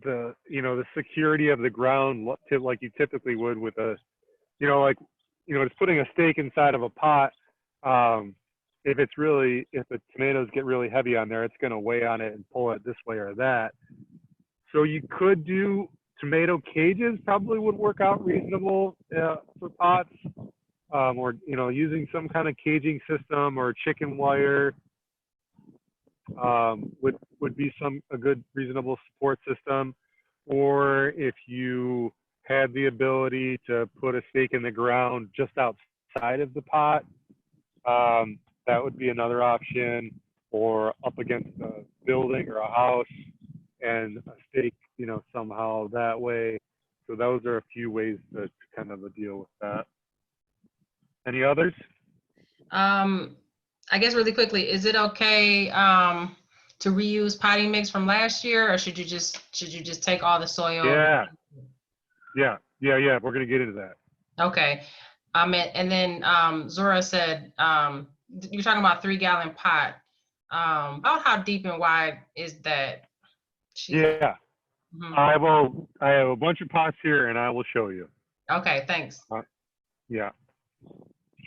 the security of the ground like you typically would with a, just putting a stake inside of a pot. If the tomatoes get really heavy on there, it's going to weigh on it and pull it this way or that. So you could do tomato cages, probably would work out reasonable for pots, or using some kind of caging system or chicken wire. would be a good reasonable support system, or if you had the ability to put a stake in the ground just outside of the pot, that would be another option, or up against a building or a house and a stake, somehow that way. So those are a few ways to kind of deal with that. Any others? I guess really quickly, is it okay to reuse potting mix from last year, or should you just take all the soil? Yeah. We're gonna get into that. Okay. And then Zora said you're talking about 3-gallon pot. About how deep and wide is that? Yeah. Mm-hmm. I have a bunch of pots here, and I will show you. Okay, thanks. Yeah.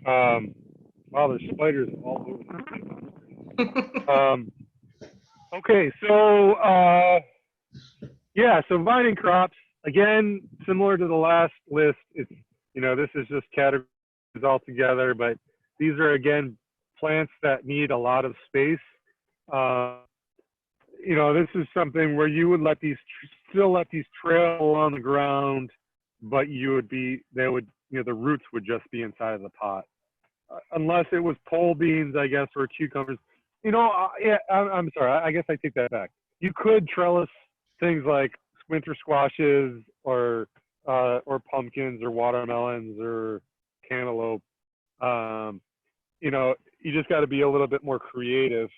Wow, there's spiders all over the place. Okay, so so vining crops, again, similar to the last list. It's this is just categories all together, but these are again plants that need a lot of space. This is something where you would still let these trail along the ground, but the roots would just be inside of the pot, unless it was pole beans, I guess, or cucumbers. I'm sorry. I guess I take that back. You could trellis things like winter squashes or pumpkins or watermelons or cantaloupe. You just got to be a little bit more creative.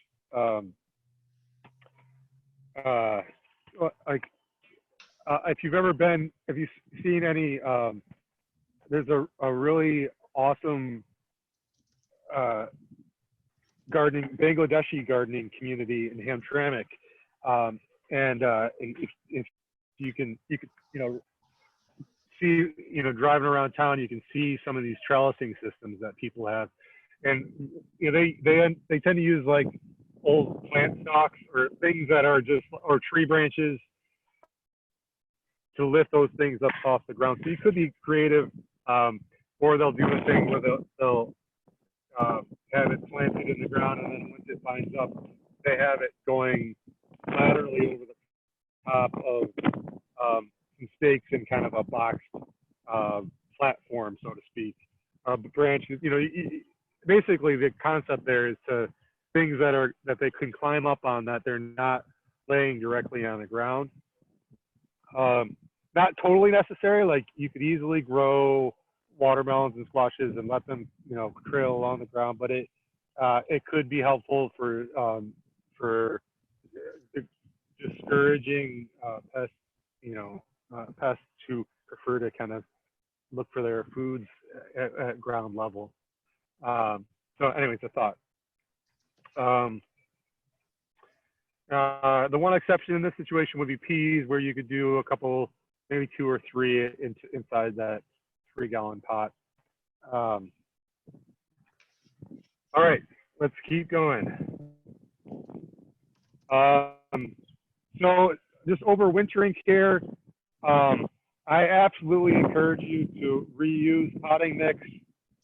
If you've seen any, there's a really awesome Bangladeshi gardening community in Hamtramck, and if you can see, driving around town, you can see some of these trellising systems that people have, and they tend to use like old plant stalks or things that are or tree branches to lift those things up off the ground. So you could be creative, or they'll do a thing where they'll have it planted in the ground, and then once it binds up, they have it going laterally over the top of some stakes in kind of a boxed platform, so to speak. Branches, basically the concept there is to things that they can climb up on, that they're not laying directly on the ground. Not totally necessary. Like you could easily grow watermelons and squashes and let them, trail along the ground, but it could be helpful for discouraging pests, pests who prefer to kind of look for their foods at ground level. So anyways, a thought. The one exception in this situation would be peas, where you could do a couple, maybe 2 or 3 inside that 3-gallon pot. All right, let's keep going. So just overwintering care, I absolutely encourage you to reuse potting mix.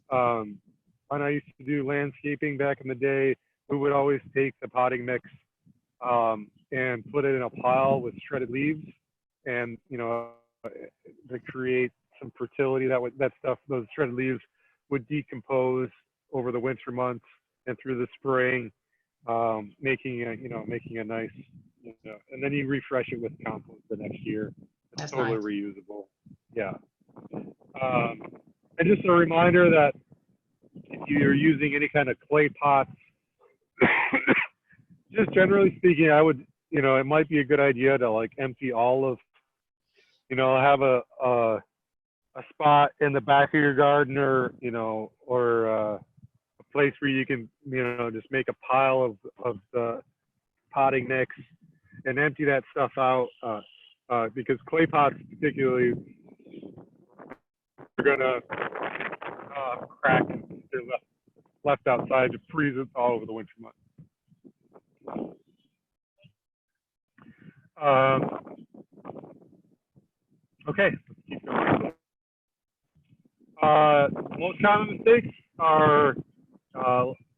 When I used to do landscaping back in the day, we would always take the potting mix and put it in a pile with shredded leaves, and to create some fertility. Those shredded leaves would decompose over the winter months and through the spring, making a nice, and then you refresh it with compost the next year. It's That's totally nice. reusable. Yeah. And just a reminder that if you're using any kind of clay pots, just generally speaking, I would, it might be a good idea to like empty all of, have a spot in the back of your garden, or a place where you can, just make a pile of the potting mix and empty that stuff out, because clay pots particularly are gonna crack if they're left outside to freeze it all over the winter months. Okay, let's keep going. Most common mistakes are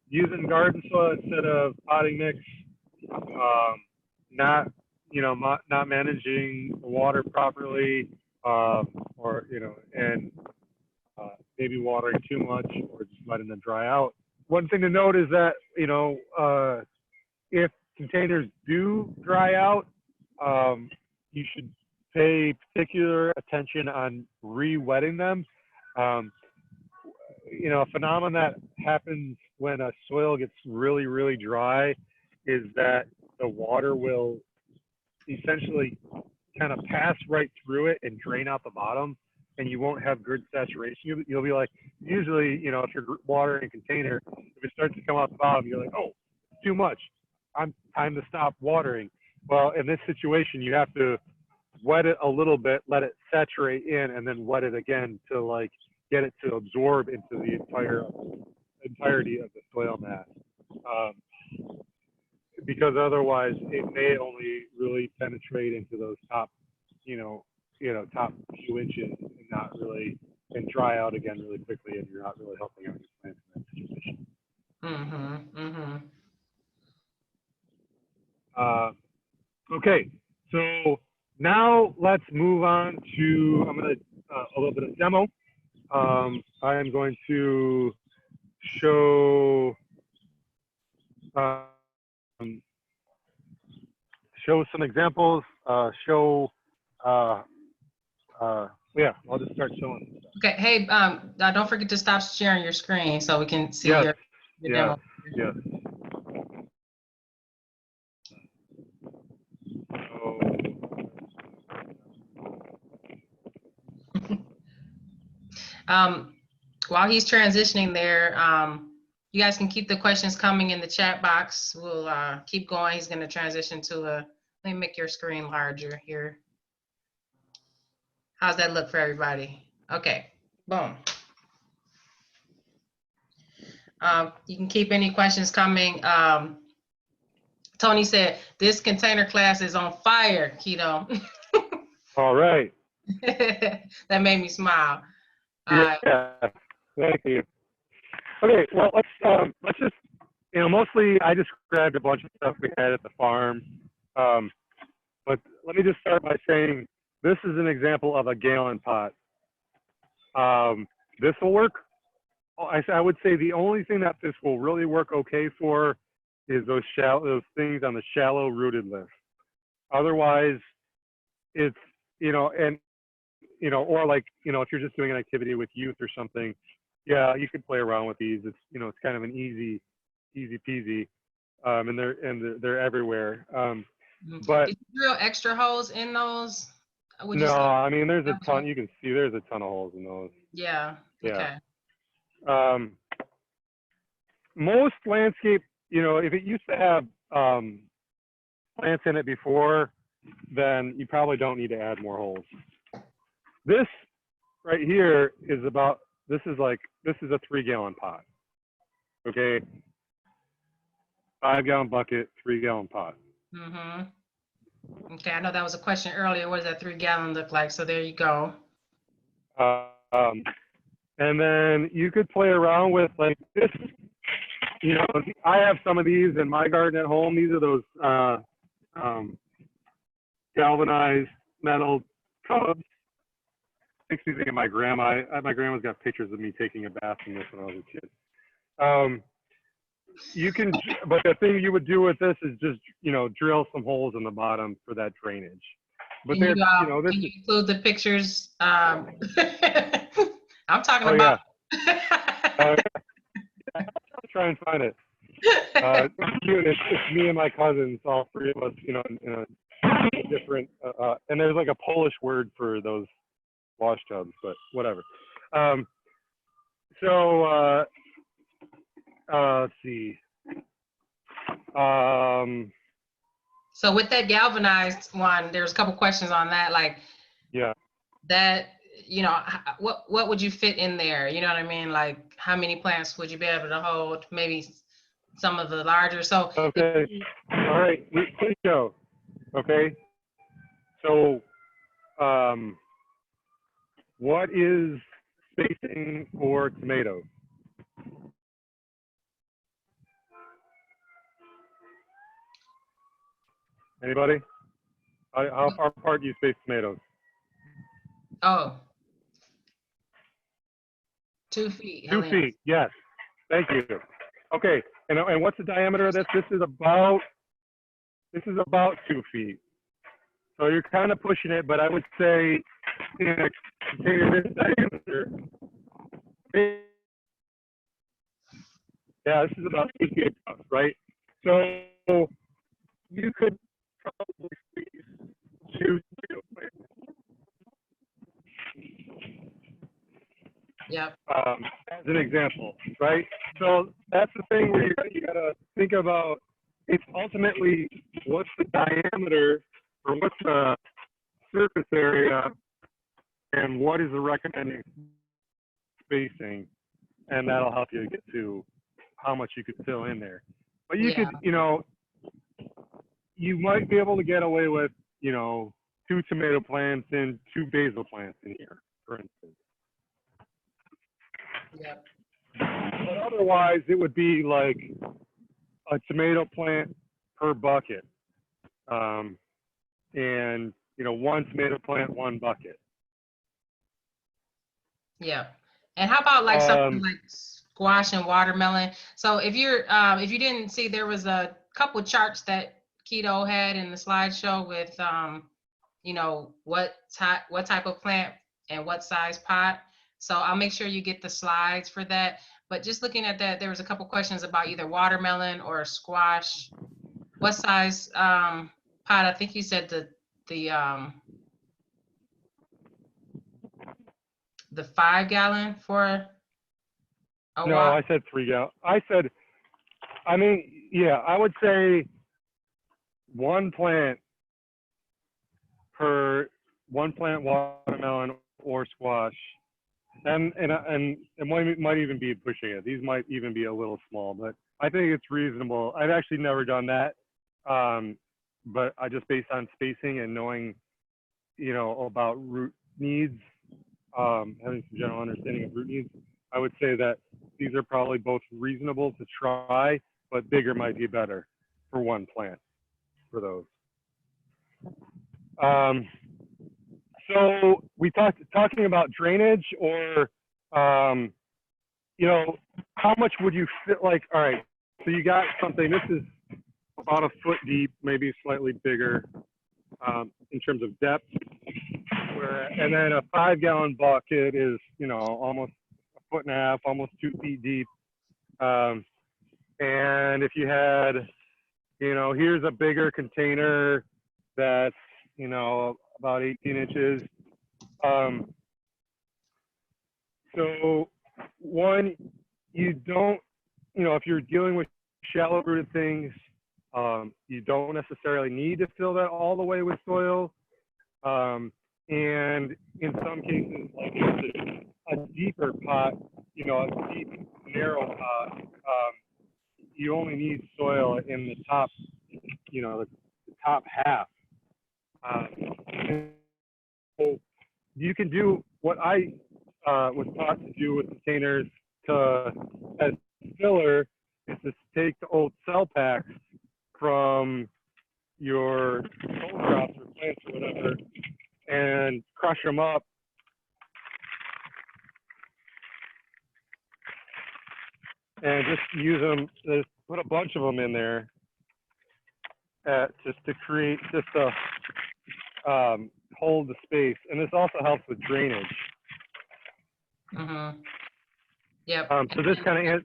using garden soil instead of potting mix, not not managing the water properly, or and maybe watering too much or just letting them dry out. One thing to note is that if containers do dry out, you should pay particular attention on re-wetting them. Um, a phenomenon that happens when a soil gets really, really dry is that the water will essentially kind of pass right through it and drain out the bottom, and you won't have good saturation. You'll be like, usually, if you're watering a container, if it starts to come out the bottom, you're like, oh, it's too much. Time to stop watering. Well, in this situation, you have to wet it a little bit, let it saturate in, and then wet it again to like get it to absorb into the entirety of the soil mass. Because otherwise, it may only really penetrate into those top, top few inches, and not really, and dry out again really quickly, and you're not really helping out your plants in that situation. Okay, so now let's move on to, I'm going to a little bit of demo. I am going to show show some examples. Yeah, I'll just start showing. Okay. Hey, don't forget to stop sharing your screen so we can see your demo. Yes. While he's transitioning there, you guys can keep the questions coming in the chat box. We'll keep going. He's going to transition to let me make your screen larger here. How's that look for everybody? Okay, boom. You can keep any questions coming. Tony said, this container class is on fire, Keto. All right. That made me smile. Yeah, thank you. Okay, well, let's just, mostly I described a bunch of stuff we had at the farm. But let me just start by saying this is an example of a gallon pot. This will work. I would say the only thing that this will really work okay for is those things on the shallow rooted list. Otherwise, it's, or like, if you're just doing an activity with youth or something, yeah, you could play around with these. It's, it's kind of an easy peasy. And they're everywhere. But did you drill extra holes in those? No, I mean, there's a ton, you can see there's a ton of holes in those. Yeah. Yeah. Okay. Most landscape, if it used to have plants in it before, then you probably don't need to add more holes. This right here is this is a 3-gallon pot. Okay. 5-gallon bucket, 3-gallon pot. Okay, I know that was a question earlier. What does that 3-gallon look like? So there you go. And then you could play around with like this. I have some of these in my garden at home. These are those galvanized metal tubs. Makes me think of my grandma. My grandma's got pictures of me taking a bath in this when I was a kid. You can, but the thing you would do with this is just, drill some holes in the bottom for that drainage. But can you include the pictures? I'm talking about. Yeah. I'll try and find it. It's me and my cousins, all three of us, in a different, and there's like a Polish word for those wash tubs, but whatever. Let's see. So with that galvanized one, there's a couple questions on that, like, yeah, that, what would you fit in there? You know what I mean? Like, how many plants would you be able to hold? Maybe some of the larger. So okay, all right, please go. Okay, so what is spacing for tomatoes? Anybody? How far apart do you space tomatoes? Oh, 2 feet, 2 Helena. feet. Yes. Thank you. Okay. And what's the diameter of this? This is about 2 feet. So you're kind of pushing it, but I would say in a container this diameter. Yeah, this is about 2 feet across, right? So you could probably squeeze 2 Yep. as an example, right? So that's the thing where you gotta think about. It's ultimately what's the diameter or what's the surface area and what is the recommended spacing, and that'll help you get to how much you could fill in there. But you Yeah. could, you might be able to get away with, 2 tomato plants and 2 basil plants in here, for instance. Yep. But otherwise, it would be like a tomato plant per bucket, and 1 tomato plant, 1 bucket. Yeah. And how about like something Um, like squash and watermelon? So if you didn't see, there was a couple charts that Keto had in the slideshow with what type of plant and what size pot. So I'll make sure you get the slides for that. But just looking at that, there was a couple questions about either watermelon or squash. What size pot? I think you said the 5 gallon for a no, watt. I said 3 gallon. I would say 1 plant per 1 plant watermelon or squash. And it might even be pushing it. These might even be a little small, but I think it's reasonable. I've actually never done that, but I just based on spacing and knowing, about root needs, having some general understanding of root needs, I would say that these are probably both reasonable to try, but bigger might be better for 1 plant for those. So we talking about drainage or, how much would you fit? Like, all right, so you got something, this is about 1 foot deep, maybe slightly bigger in terms of depth. And then a 5-gallon bucket is, almost 1.5 feet, almost 2 feet deep. And if you had, here's a bigger container that's, about 18 inches. So one, you don't, if you're dealing with shallow rooted things, you don't necessarily need to fill that all the way with soil. And in some cases, like a deeper pot, a deep, narrow pot, you only need soil in the top, the top half. So you can do what I was taught to do with containers as filler is to take the old cell packs from your cold crops or plants or whatever and crush them up and just use them, just put a bunch of them in there just to create, just to hold the space. And this also helps with drainage. Mm-hmm. Yep. So this kind of,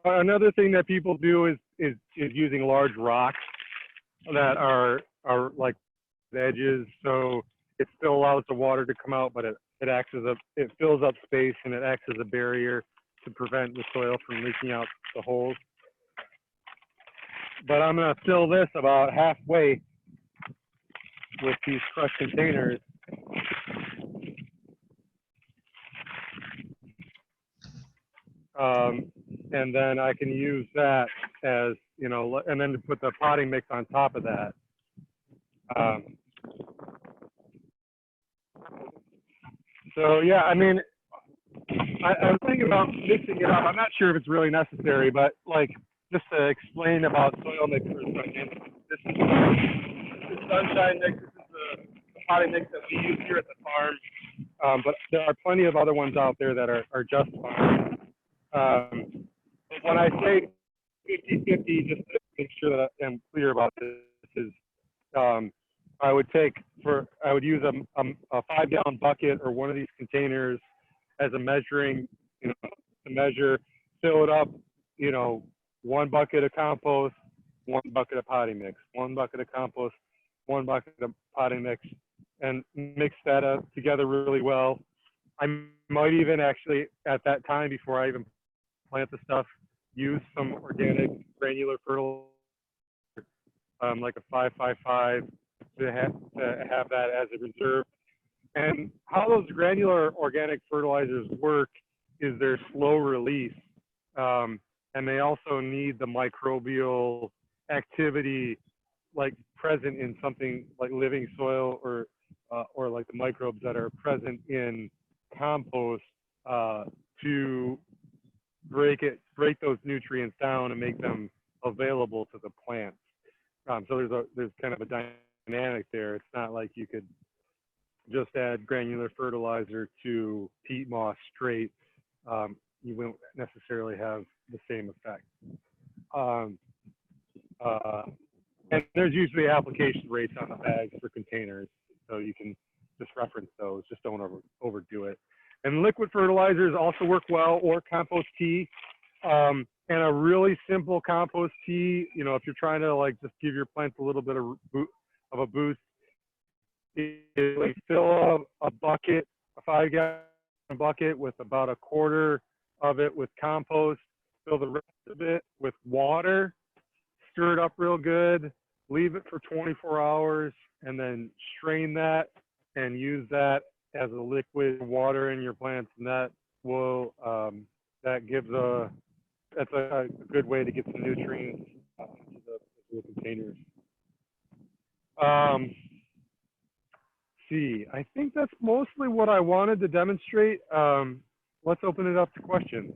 another thing that people do is using large rocks that are like the edges. So it still allows the water to come out, but it fills up space and it acts as a barrier to prevent the soil from leaking out the holes. But I'm going to fill this about halfway with these crushed containers. And then I can use that as, and then to put the potting mix on top of that. So yeah, I mean, I'm thinking about mixing it up. I'm not sure if it's really necessary, but like just to explain about soil mixers, this The sunshine mix. This is the potting mix that we use here at the farm. But there are plenty of other ones out there that are just fine. When I say 50-50, just to make sure that I'm clear about this, is I would use a 5-gallon bucket or one of these containers as a measuring, to measure, fill it up, 1 bucket of compost, 1 bucket of potting mix, 1 bucket of compost, 1 bucket of potting mix, and mix that up together really well. I might even actually, at that time, before I even plant the stuff, use some organic granular fertilizer, like a 5-5-5, to have that as a reserve. And how those granular organic fertilizers work is they're slow release, and they also need the microbial activity like present in something like living soil or like the microbes that are present in compost to break those nutrients down and make them available to the plants. So there's kind of a dynamic there. It's not like you could just add granular fertilizer to peat moss straight. You won't necessarily have the same effect. And there's usually application rates on the bags for containers, so you can just reference those. Just don't overdo it. And liquid fertilizers also work well, or compost tea. And a really simple compost tea, if you're trying to like just give your plants a little bit of a boost, is like fill a bucket, a 5-gallon bucket, with about a quarter of it with compost, fill the rest of it with water, stir it up real good, leave it for 24 hours, and then strain that and use that as a liquid water in your plants. And that will, that's a good way to get some nutrients into the containers. See, I think that's mostly what I wanted to demonstrate. Let's open it up to questions.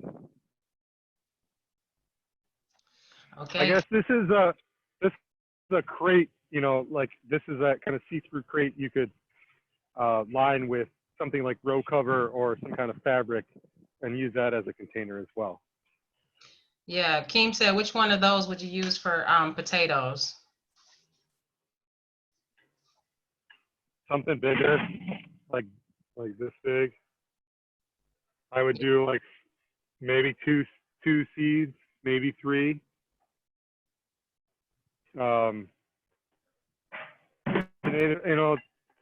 Okay. I guess this is a crate, like this is that kind of see-through crate you could line with something like row cover or some kind of fabric and use that as a container as well. Yeah, Keem said, which one of those would you use for potatoes? Something bigger, like this big. I would do like maybe two seeds, maybe 3.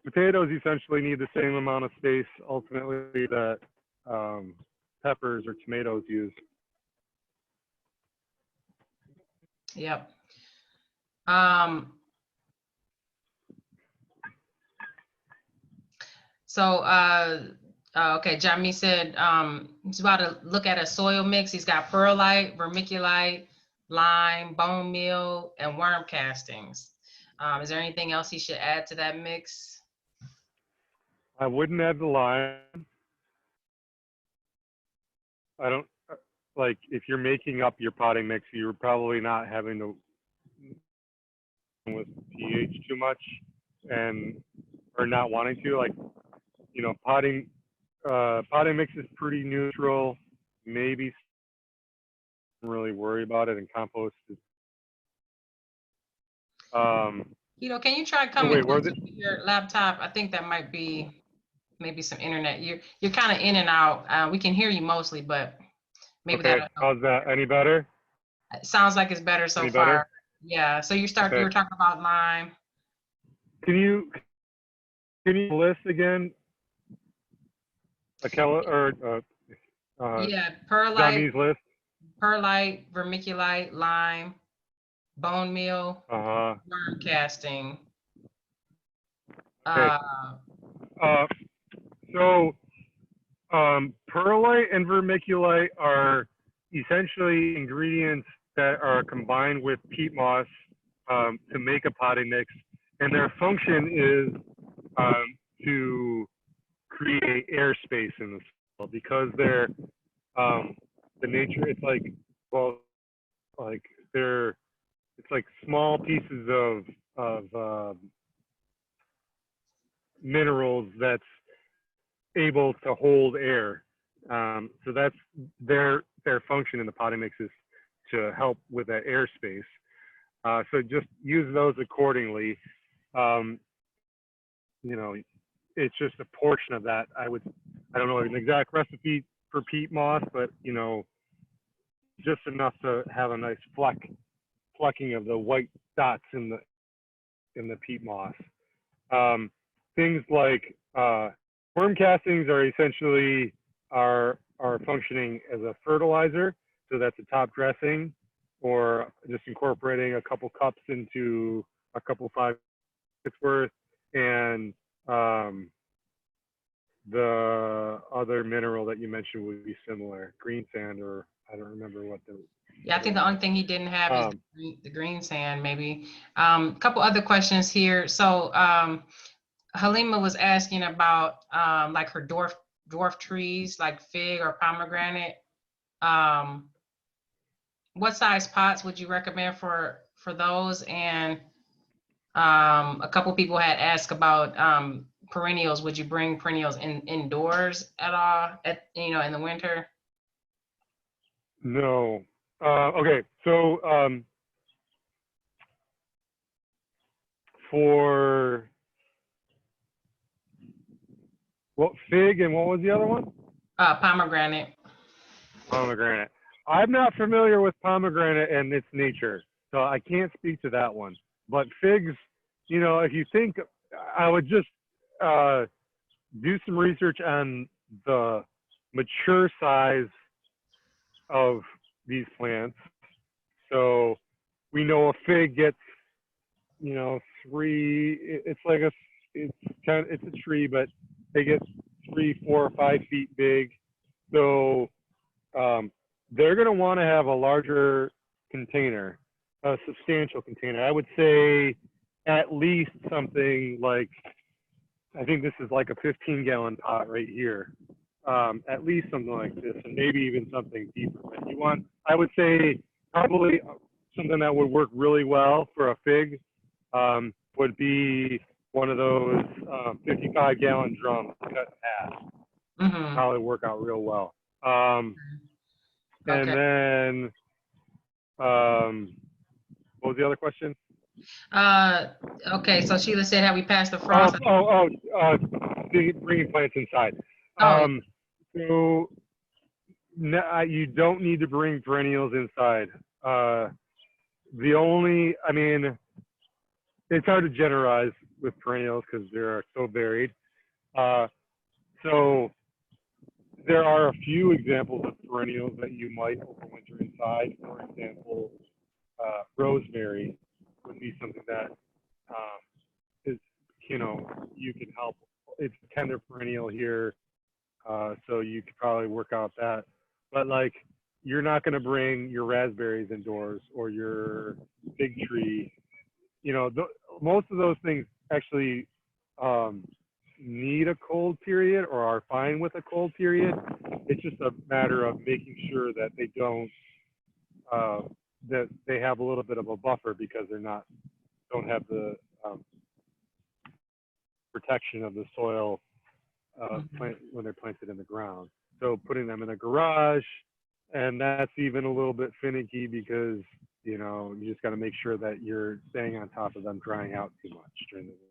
Potatoes essentially need the same amount of space ultimately that peppers or tomatoes use. Yep. Okay, Jamie said he's about to look at a soil mix. He's got perlite, vermiculite, lime, bone meal, and worm castings. Is there anything else he should add to that mix? I wouldn't add the lime. I don't, like, if you're making up your potting mix, you're probably not having to with pH too much or not wanting to, like, potting mix is pretty neutral. Maybe don't really worry about it, and compost is can you try coming closer to your laptop? I think that might be maybe some internet. You're kind of in and out. We can hear you mostly, but maybe okay. How's that? Any better? It sounds like it's better so far. Better? Yeah. So you were talking about lime. Can you list again? Yeah, perlite. List. Perlite, vermiculite, lime, bone meal, worm casting. Okay. Perlite and vermiculite are essentially ingredients that are combined with peat moss to make a potting mix, and their function is to create airspace in the soil, because they're the nature. It's like, well, like they're it's like small pieces of minerals that's able to hold air. So that's their function in the potting mix is to help with that airspace. So just use those accordingly. Um, you know, it's just a portion of that. I don't know an exact recipe for peat moss, but you know, just enough to have a nice plucking of the white dots in the peat moss. Um, things like worm castings are essentially are functioning as a fertilizer, so that's a top dressing, or just incorporating a couple cups into a couple 5 worth, and the other mineral that you mentioned would be similar, green sand, or I don't remember what the. Yeah, I think the only thing he didn't have is the green sand, maybe. A couple other questions here. So Halima was asking about like her dwarf trees, like fig or pomegranate. What size pots would you recommend for those? And a couple people had asked about perennials. Would you bring perennials indoors at all in the winter? No. Okay, so for what, fig, and what was the other one? Pomegranate. Pomegranate. I'm not familiar with pomegranate and its nature, so I can't speak to that one. But figs, you know, if you think, I would just do some research on the mature size of these plants. So we know a fig gets, you know, it's like it's a tree, but they get 3, 4, 5 feet big. So they're going to want to have a larger container, a substantial container. I would say at least something like, I think this is like a 15-gallon pot right here. At least something like this, and maybe even something deeper. But I would say probably something that would work really well for a fig would be one of those 55-gallon drums cut in half. Mm-hmm. Probably work out real well. Okay. And then, what was the other question? Okay, so Sheila said, have we passed the frost? Bringing plants inside. Oh, So you don't need to bring perennials inside. I mean, it's hard to generalize with perennials because they're so varied. So there are a few examples of perennials that you might overwinter inside. For example, rosemary would be something that is, you know, you can help. It's a tender perennial here, so you could probably work out that. But like, you're not going to bring your raspberries indoors or your fig tree. You know, most of those things actually need a cold period or are fine with a cold period. It's just a matter of making sure that they don't that they have a little bit of a buffer because don't have the protection of the soil when they're planted in the ground. So putting them in a garage, and that's even a little bit finicky because, you know, you just got to make sure that you're staying on top of them drying out too much during the winter.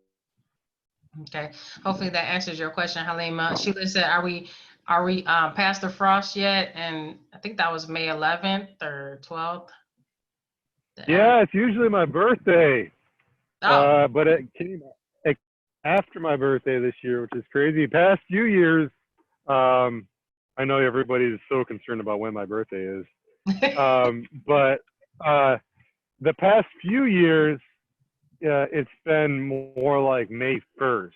okay. Hopefully that answers your question, Halima. Sheila said, are we past the frost yet? And I think that was May 11th or 12th. Yeah, it's usually my birthday. Oh. But it came after my birthday this year, which is crazy. Past few years, I know everybody is so concerned about when my birthday is. But the past few years, it's been more like May 1st.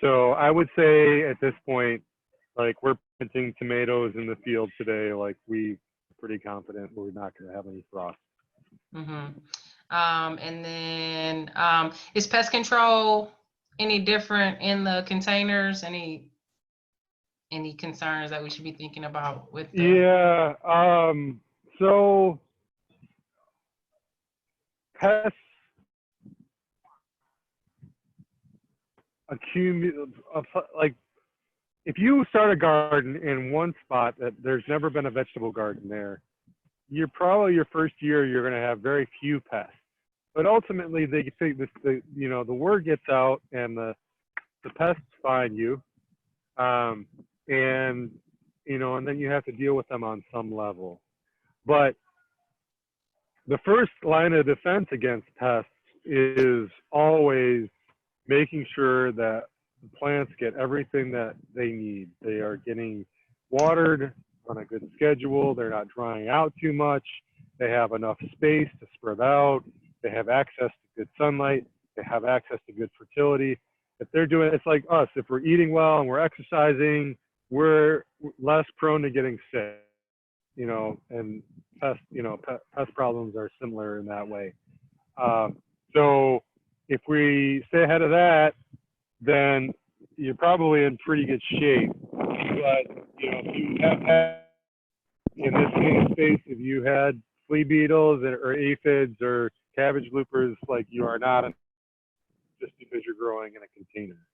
So I would say at this point, like, we're planting tomatoes in the field today. Like, we're pretty confident we're not going to have any frost. Mm-hmm. And then is pest control any different in the containers? Any concerns that we should be thinking about with the? Yeah. So pests accumulate, like if you start a garden in one spot that there's never been a vegetable garden there, you're probably your first year you're going to have very few pests. But ultimately, they think this, the word gets out and the pests find you, and and then you have to deal with them on some level. But the first line of defense against pests is always making sure that the plants get everything that they need. They are getting watered on a good schedule. They're not drying out too much. They have enough space to spread out. They have access to good sunlight. They have access to good fertility. If they're doing, it's like us. If we're eating well and we're exercising, we're less prone to getting sick. And pest problems are similar in that way. So if we stay ahead of that, then you're probably in pretty good shape. But if you have had, in this same space, if you had flea beetles or aphids or cabbage loopers, like you are not just because you're growing in a container.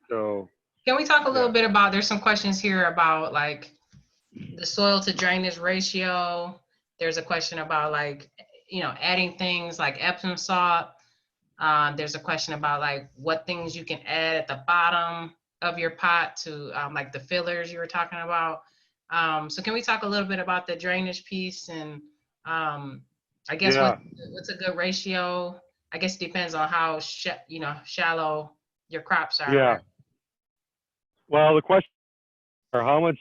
So can we talk a little bit about? There's some questions here about like the soil to drainage ratio. There's a question about like adding things like Epsom salt. There's a question about like what things you can add at the bottom of your pot to like the fillers you were talking about. So can we talk a little bit about the drainage piece and I guess what's a good ratio? I guess it depends on how shallow your crops are. Yeah. Well, the question is how much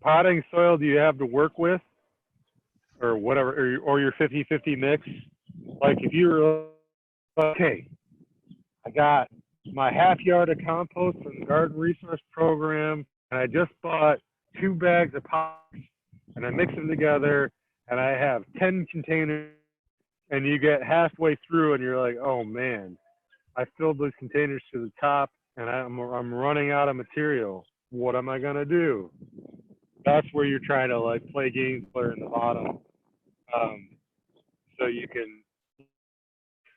potting soil do you have to work with, or whatever, or your 50-50 mix. Like if you're okay, I got my half yard of compost from the Garden Resource Program, and I just bought 2 bags of pots, and I mix them together, and I have 10 containers, and you get halfway through, and you're like, oh man, I filled those containers to the top, and I'm running out of material. What am I gonna do? That's where you're trying to like play games player in the bottom. So you can,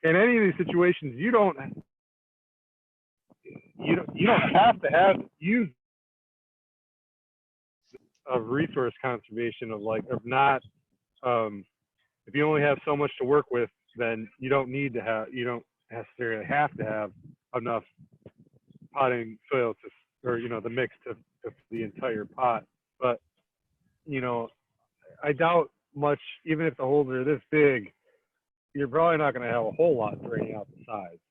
in any of these situations, you don't have to use of resource conservation of not, if you only have so much to work with, then you don't necessarily have to have enough potting soil or the mix to the entire pot. But I doubt much, even if the holes are this big, you're probably not going to have a whole lot draining out the sides.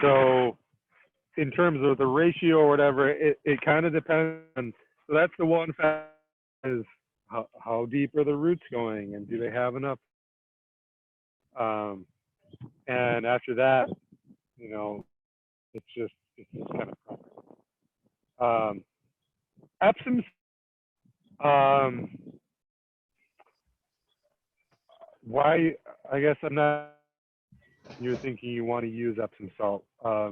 So in terms of the ratio or whatever, it kind of depends on, so that's the one factor is how deep are the roots going and do they have enough? And after that, it's just kind of Epsom, why, I guess I'm not, you're thinking you want to use Epsom salt. I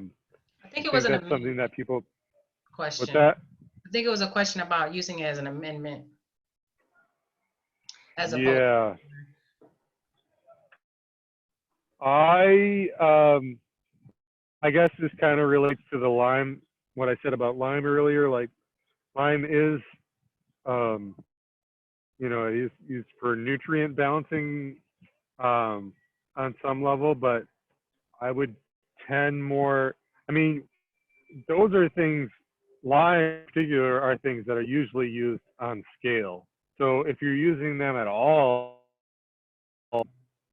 think it was that's something that people question. What's that? I think it was a question about using it as an amendment. Yeah. I guess this kind of relates to the lime, what I said about lime earlier. Like lime is, it is used for nutrient balancing on some level, but I would tend more, those are things, lime in particular are things that are usually used on scale. So if you're using them at all,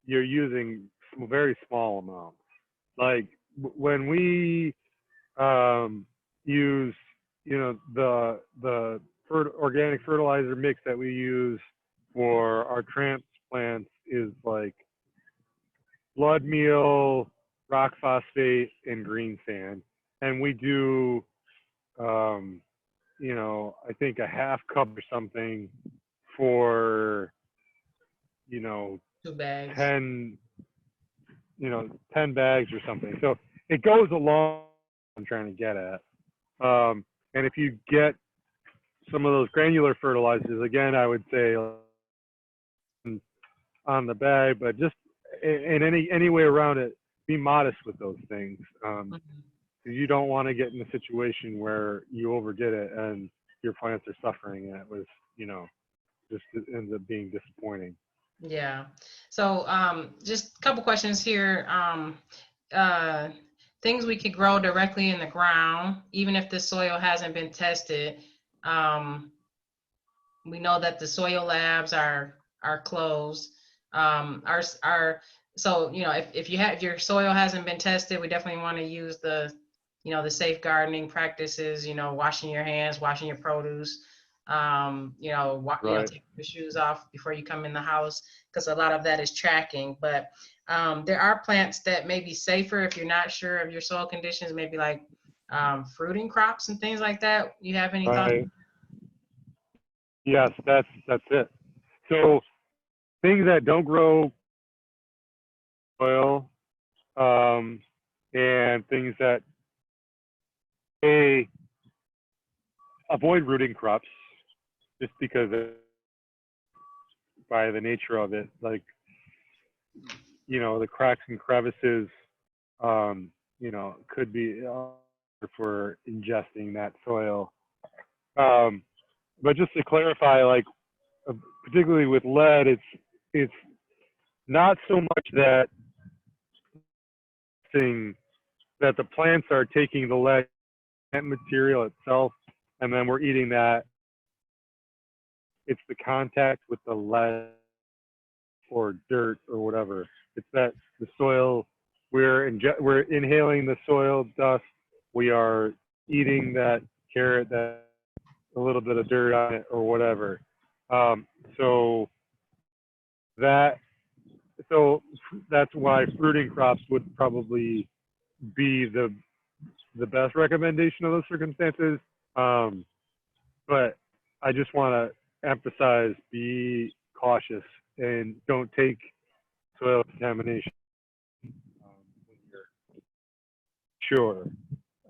you're using very small amounts. Like when we use, the organic fertilizer mix that we use for our transplants is like blood meal, rock phosphate, and green sand. And we do, I think a half cup or something for, 2 bags. 10 bags or something. So it goes along. I'm trying to get at. And if you get some of those granular fertilizers, again, I would say on the bag, but just in any way around it, be modest with those things. Mhm. You don't want to get in a situation where you overdid it and your plants are suffering, and it was, just it ends up being disappointing. Yeah. So just a couple questions here. Uh, things we could grow directly in the ground, even if the soil hasn't been tested. Um, we know that the soil labs are closed. Our so if your soil hasn't been tested, we definitely want to use the safe gardening practices. Washing your hands, washing your produce. Right. Take your shoes off before you come in the house because a lot of that is tracking. But there are plants that may be safer if you're not sure of your soil conditions, maybe like fruiting crops and things like that. You have any thoughts? Right. Yes, that's it. So things that don't grow soil, um, and things that a avoid rooting crops just because by the nature of it, like the cracks and crevices, could be for ingesting that soil. Um, but just to clarify, like uh, particularly with lead, it's not so much that thing that the plants are taking the lead material itself, and then we're eating that. It's the contact with the lead or dirt or whatever. It's that the soil we're inhaling the soil dust. We are eating that carrot that a little bit of dirt on it or whatever. Um, so that so that's why fruiting crops would probably be the best recommendation of those circumstances. Um, but I just want to emphasize: be cautious and don't take soil contamination when you're sure.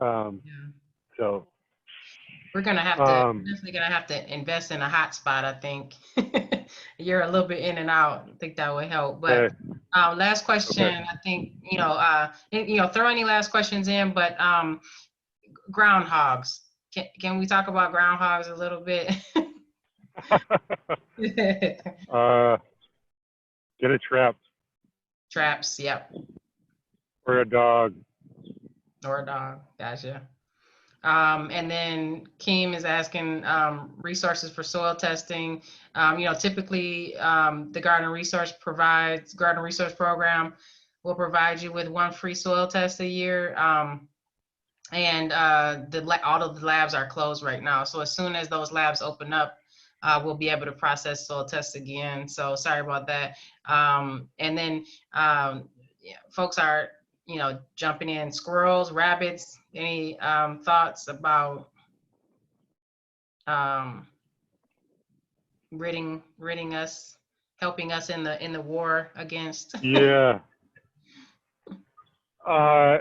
Um, Yeah. so, We're um, definitely gonna have to invest in a hotspot, I think. You're a little bit in and out. I think that would help. But okay, last question, okay. I think, throw any last questions in, but groundhogs. Can we talk about groundhogs a little bit? uh, get a trap Traps, yep, or a dog. or a dog. Gotcha. And then Keem is asking resources for soil testing. Typically the Garden Resource Program will provide you with one free soil test a year. And all of the labs are closed right now. So as soon as those labs open up, we'll be able to process soil tests again. So sorry about that. And then yeah, folks are, jumping in squirrels, rabbits. Any thoughts about um, ridding us, helping us in the war against? Yeah. Uh,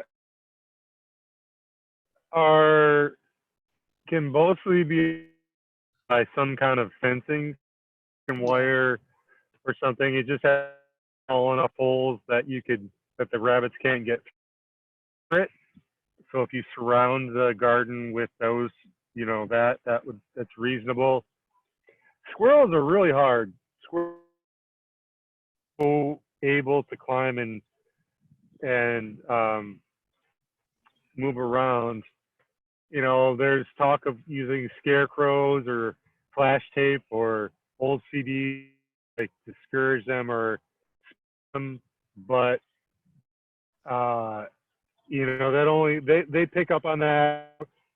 are can mostly be by some kind of fencing and Yeah, wire or something. You just have small enough holes that the rabbits can't get through it. So if you surround the garden with those, that's reasonable. Squirrels are really hard. Squirrels are able to climb and move around. There's talk of using scarecrows or flash tape or old CDs like discourage them or them, but uh, that only they pick up on that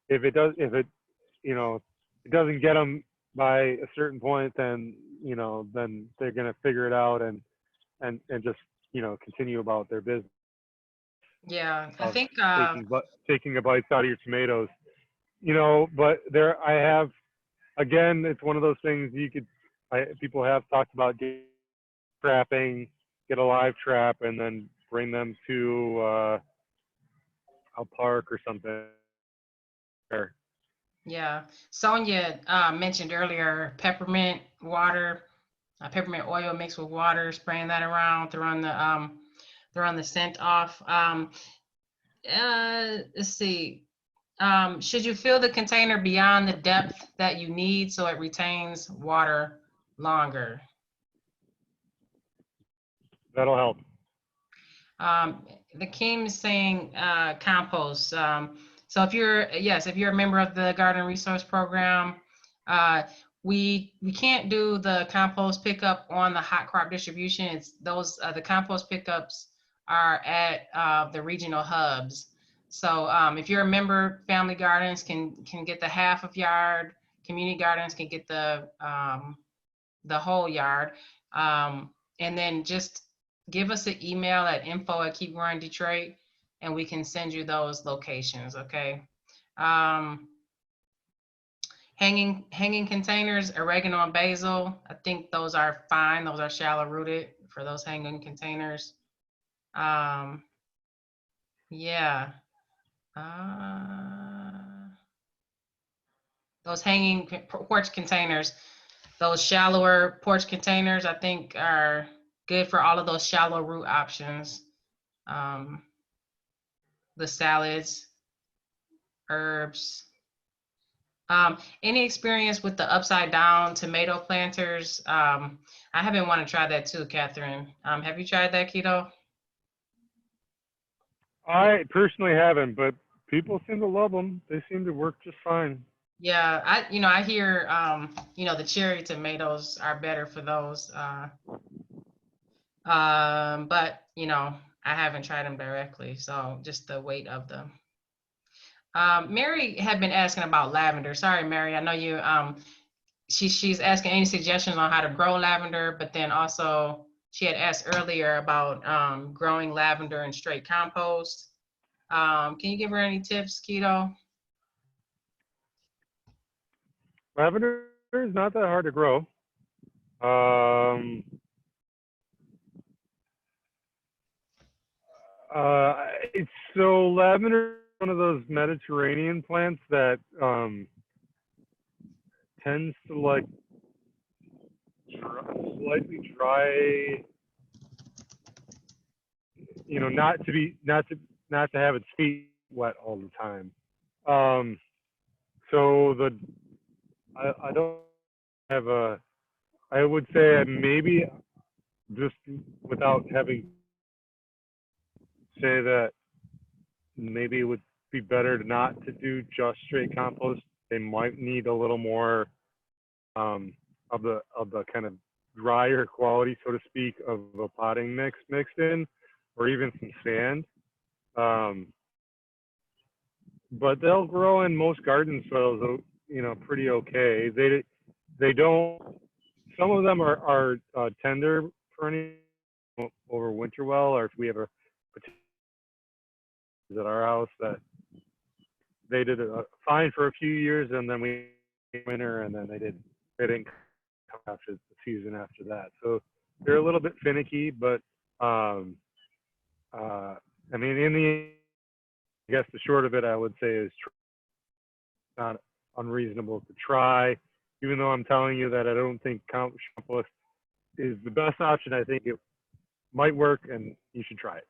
if you know it doesn't get them by a certain point, then they're gonna figure it out and just continue about their business yeah. I of think taking a bites out of your tomatoes. But there I have again, it's one of those things people have talked about trapping, get a live trap, and then bring them to a park or something. yeah. Sonia mentioned earlier peppermint water. peppermint oil mixed with water, spraying that around, throwing the scent off. Let's see. Should you fill the container beyond the depth that you need so it retains water longer? That'll help. The Kim is saying compost. So if you're a member of the Garden Resource Program, we can't do the compost pickup on the hot crop distribution. It's those the compost pickups are at the regional hubs. So if you're a member, Family Gardens can get the half of yard. Community Gardens can get the whole yard. And then just give us an email at info@keepgrowingdetroit and we can send you those locations, okay? Hanging containers, oregano and basil, I think those are fine. Those are shallow rooted for those hanging containers. Yeah. Those hanging porch containers, those shallower porch containers, I think are good for all of those shallow root options. The salads, herbs. Any experience with the upside down tomato planters? I haven't want to try that too, Catherine. Have you tried that, Keto? I personally haven't, but people seem to love them. They seem to work just fine. Yeah, I hear the cherry tomatoes are better for those. But I haven't tried them directly, so just the weight of them. Mary had been asking about lavender. Sorry, Mary, I know you. She's asking any suggestions on how to grow lavender, but then also she had asked earlier about growing lavender in straight compost. Can you give her any tips, Keto? Lavender is not that hard to grow. Um, it's so lavender is one of those Mediterranean plants that tends to like slightly dry. Not to have its feet wet all the time. Um, so I don't have a. I would say maybe just without having say that maybe it would be better not to do just straight compost. They might need a little more of the kind of drier quality, so to speak, of a potting mix mixed in, or even some sand. But they'll grow in most garden soils, pretty okay. They don't. Some of them are tender perennial over winter well, or if we have a at our house that they did fine for a few years, and then we winter, and then they didn't come after the season after that. So they're a little bit finicky, but I mean, I guess the short of it, I would say, is not unreasonable to try. Even though I'm telling you that I don't think compost is the best option, I think it might work, and you should try it.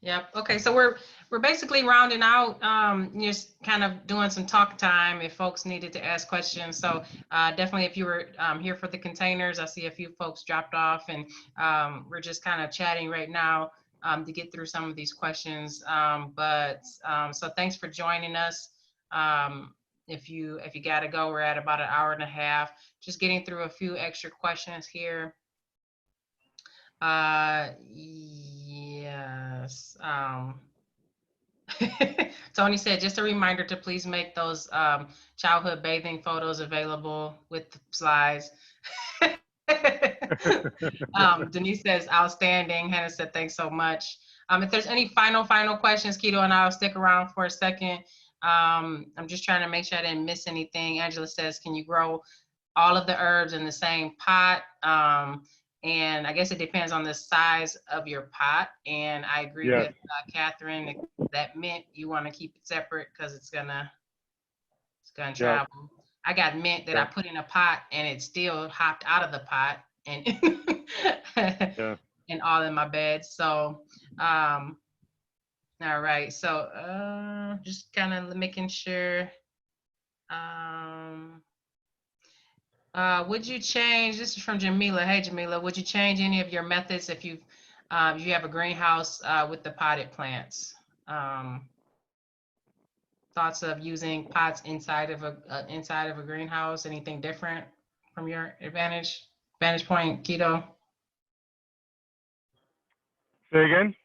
Yep. Okay. So we're basically rounding out, just kind of doing some talk time if folks needed to ask questions. So definitely, if you were here for the containers, I see a few folks dropped off, and we're just kind of chatting right now to get through some of these questions. So thanks for joining us. If you got to go, we're at about an hour and a half. Just getting through a few extra questions here. Yes. Tony said, just a reminder to please make those childhood bathing photos available with the slides. Denise says, outstanding. Hannah said, thanks so much. If there's any final questions, Keto and I'll stick around for a second. I'm just trying to make sure I didn't miss anything. Angela says, can you grow all of the herbs in the same pot? And I guess it depends on the size of your pot. And I agree with Catherine that mint you want to keep it separate because it's gonna travel. I got mint that I Yeah. put in a pot and it still hopped out of the pot and Yeah. and all in my bed. So all right. So just kind of making sure. Um would you change, this is from Jamila. Hey Jamila, would you change any of your methods if you have a greenhouse with the potted plants? Um Thoughts of using pots inside of a greenhouse? Anything different from your vantage point, Keto? Say again?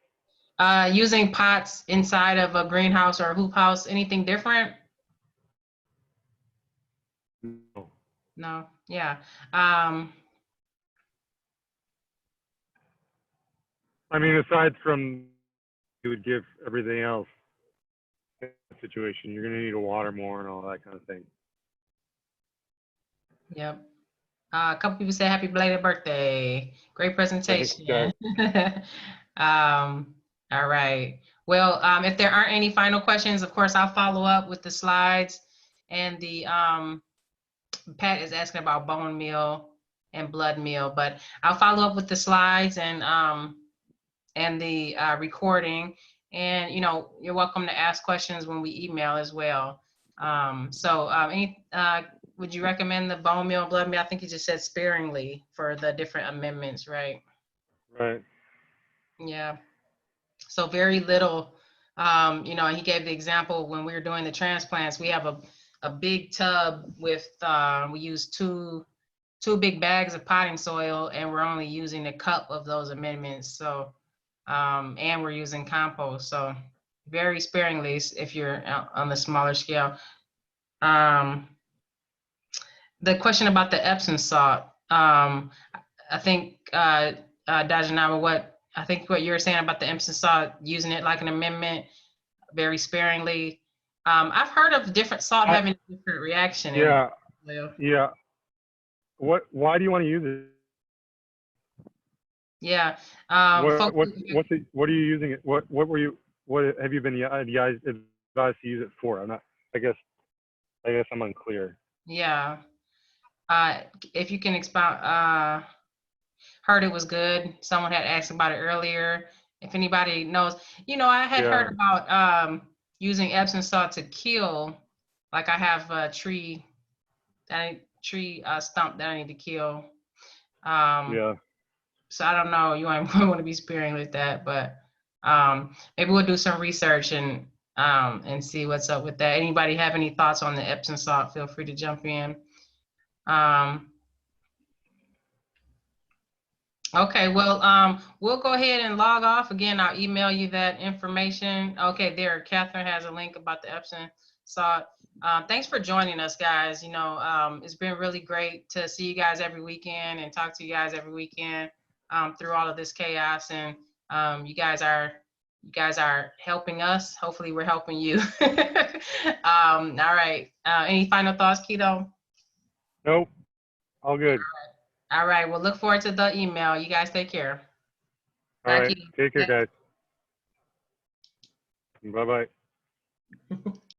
Using pots inside of a greenhouse or a hoop house, anything different? No. No. Yeah. Um, I mean, aside from you would give everything else in that situation, you're gonna need to water more and all that kind of thing. yep. A couple people say happy belated birthday. Great Thanks, presentation. guys. All right. Well, if there aren't any final questions, of course, I'll follow up with the slides and the Pat is asking about bone meal and blood meal, but I'll follow up with the slides and the recording. And you're welcome to ask questions when we email as well. Would you recommend the bone meal and blood meal? I think you just said sparingly for the different amendments, right? Right. Yeah. So very little. He gave the example when we were doing the transplants. We have a big tub with we use two big bags of potting soil, and we're only using a cup of those amendments. So, and we're using compost. So very sparingly if you're on the smaller scale. The question about the Epsom salt, I think, Dajanaba, what you were saying about the Epsom salt, using it like an amendment, very sparingly. I've heard of different salt having a different reaction in Yeah. soil. Yeah. Why do you want to use it? Yeah. Folks, What are you using it? What have you been advised to use it for? I guess I'm unclear. yeah. If you can expound, heard it was good. Someone had asked about it earlier. If anybody knows, I had Yeah. heard about using Epsom salt to kill, like I have a tree stump that I need to kill. Yeah. So I don't know, you might want to be sparing with that, but maybe we'll do some research and see what's up with that. Anybody have any thoughts on the Epsom salt? Feel free to jump in. Um, Okay, well, we'll go ahead and log off. Again, I'll email you that information. Okay, there, Catherine has a link about the Epsom salt. Thanks for joining us, guys. It's been really great to see you guys every weekend and talk to you guys every weekend through all of this chaos. And you guys are helping us. Hopefully, we're helping you. All right. Any final thoughts, Keto? Nope. All good. All right. We'll look forward to the email. You guys take care. All Bye, right. Keto. Take care, guys. Bye bye.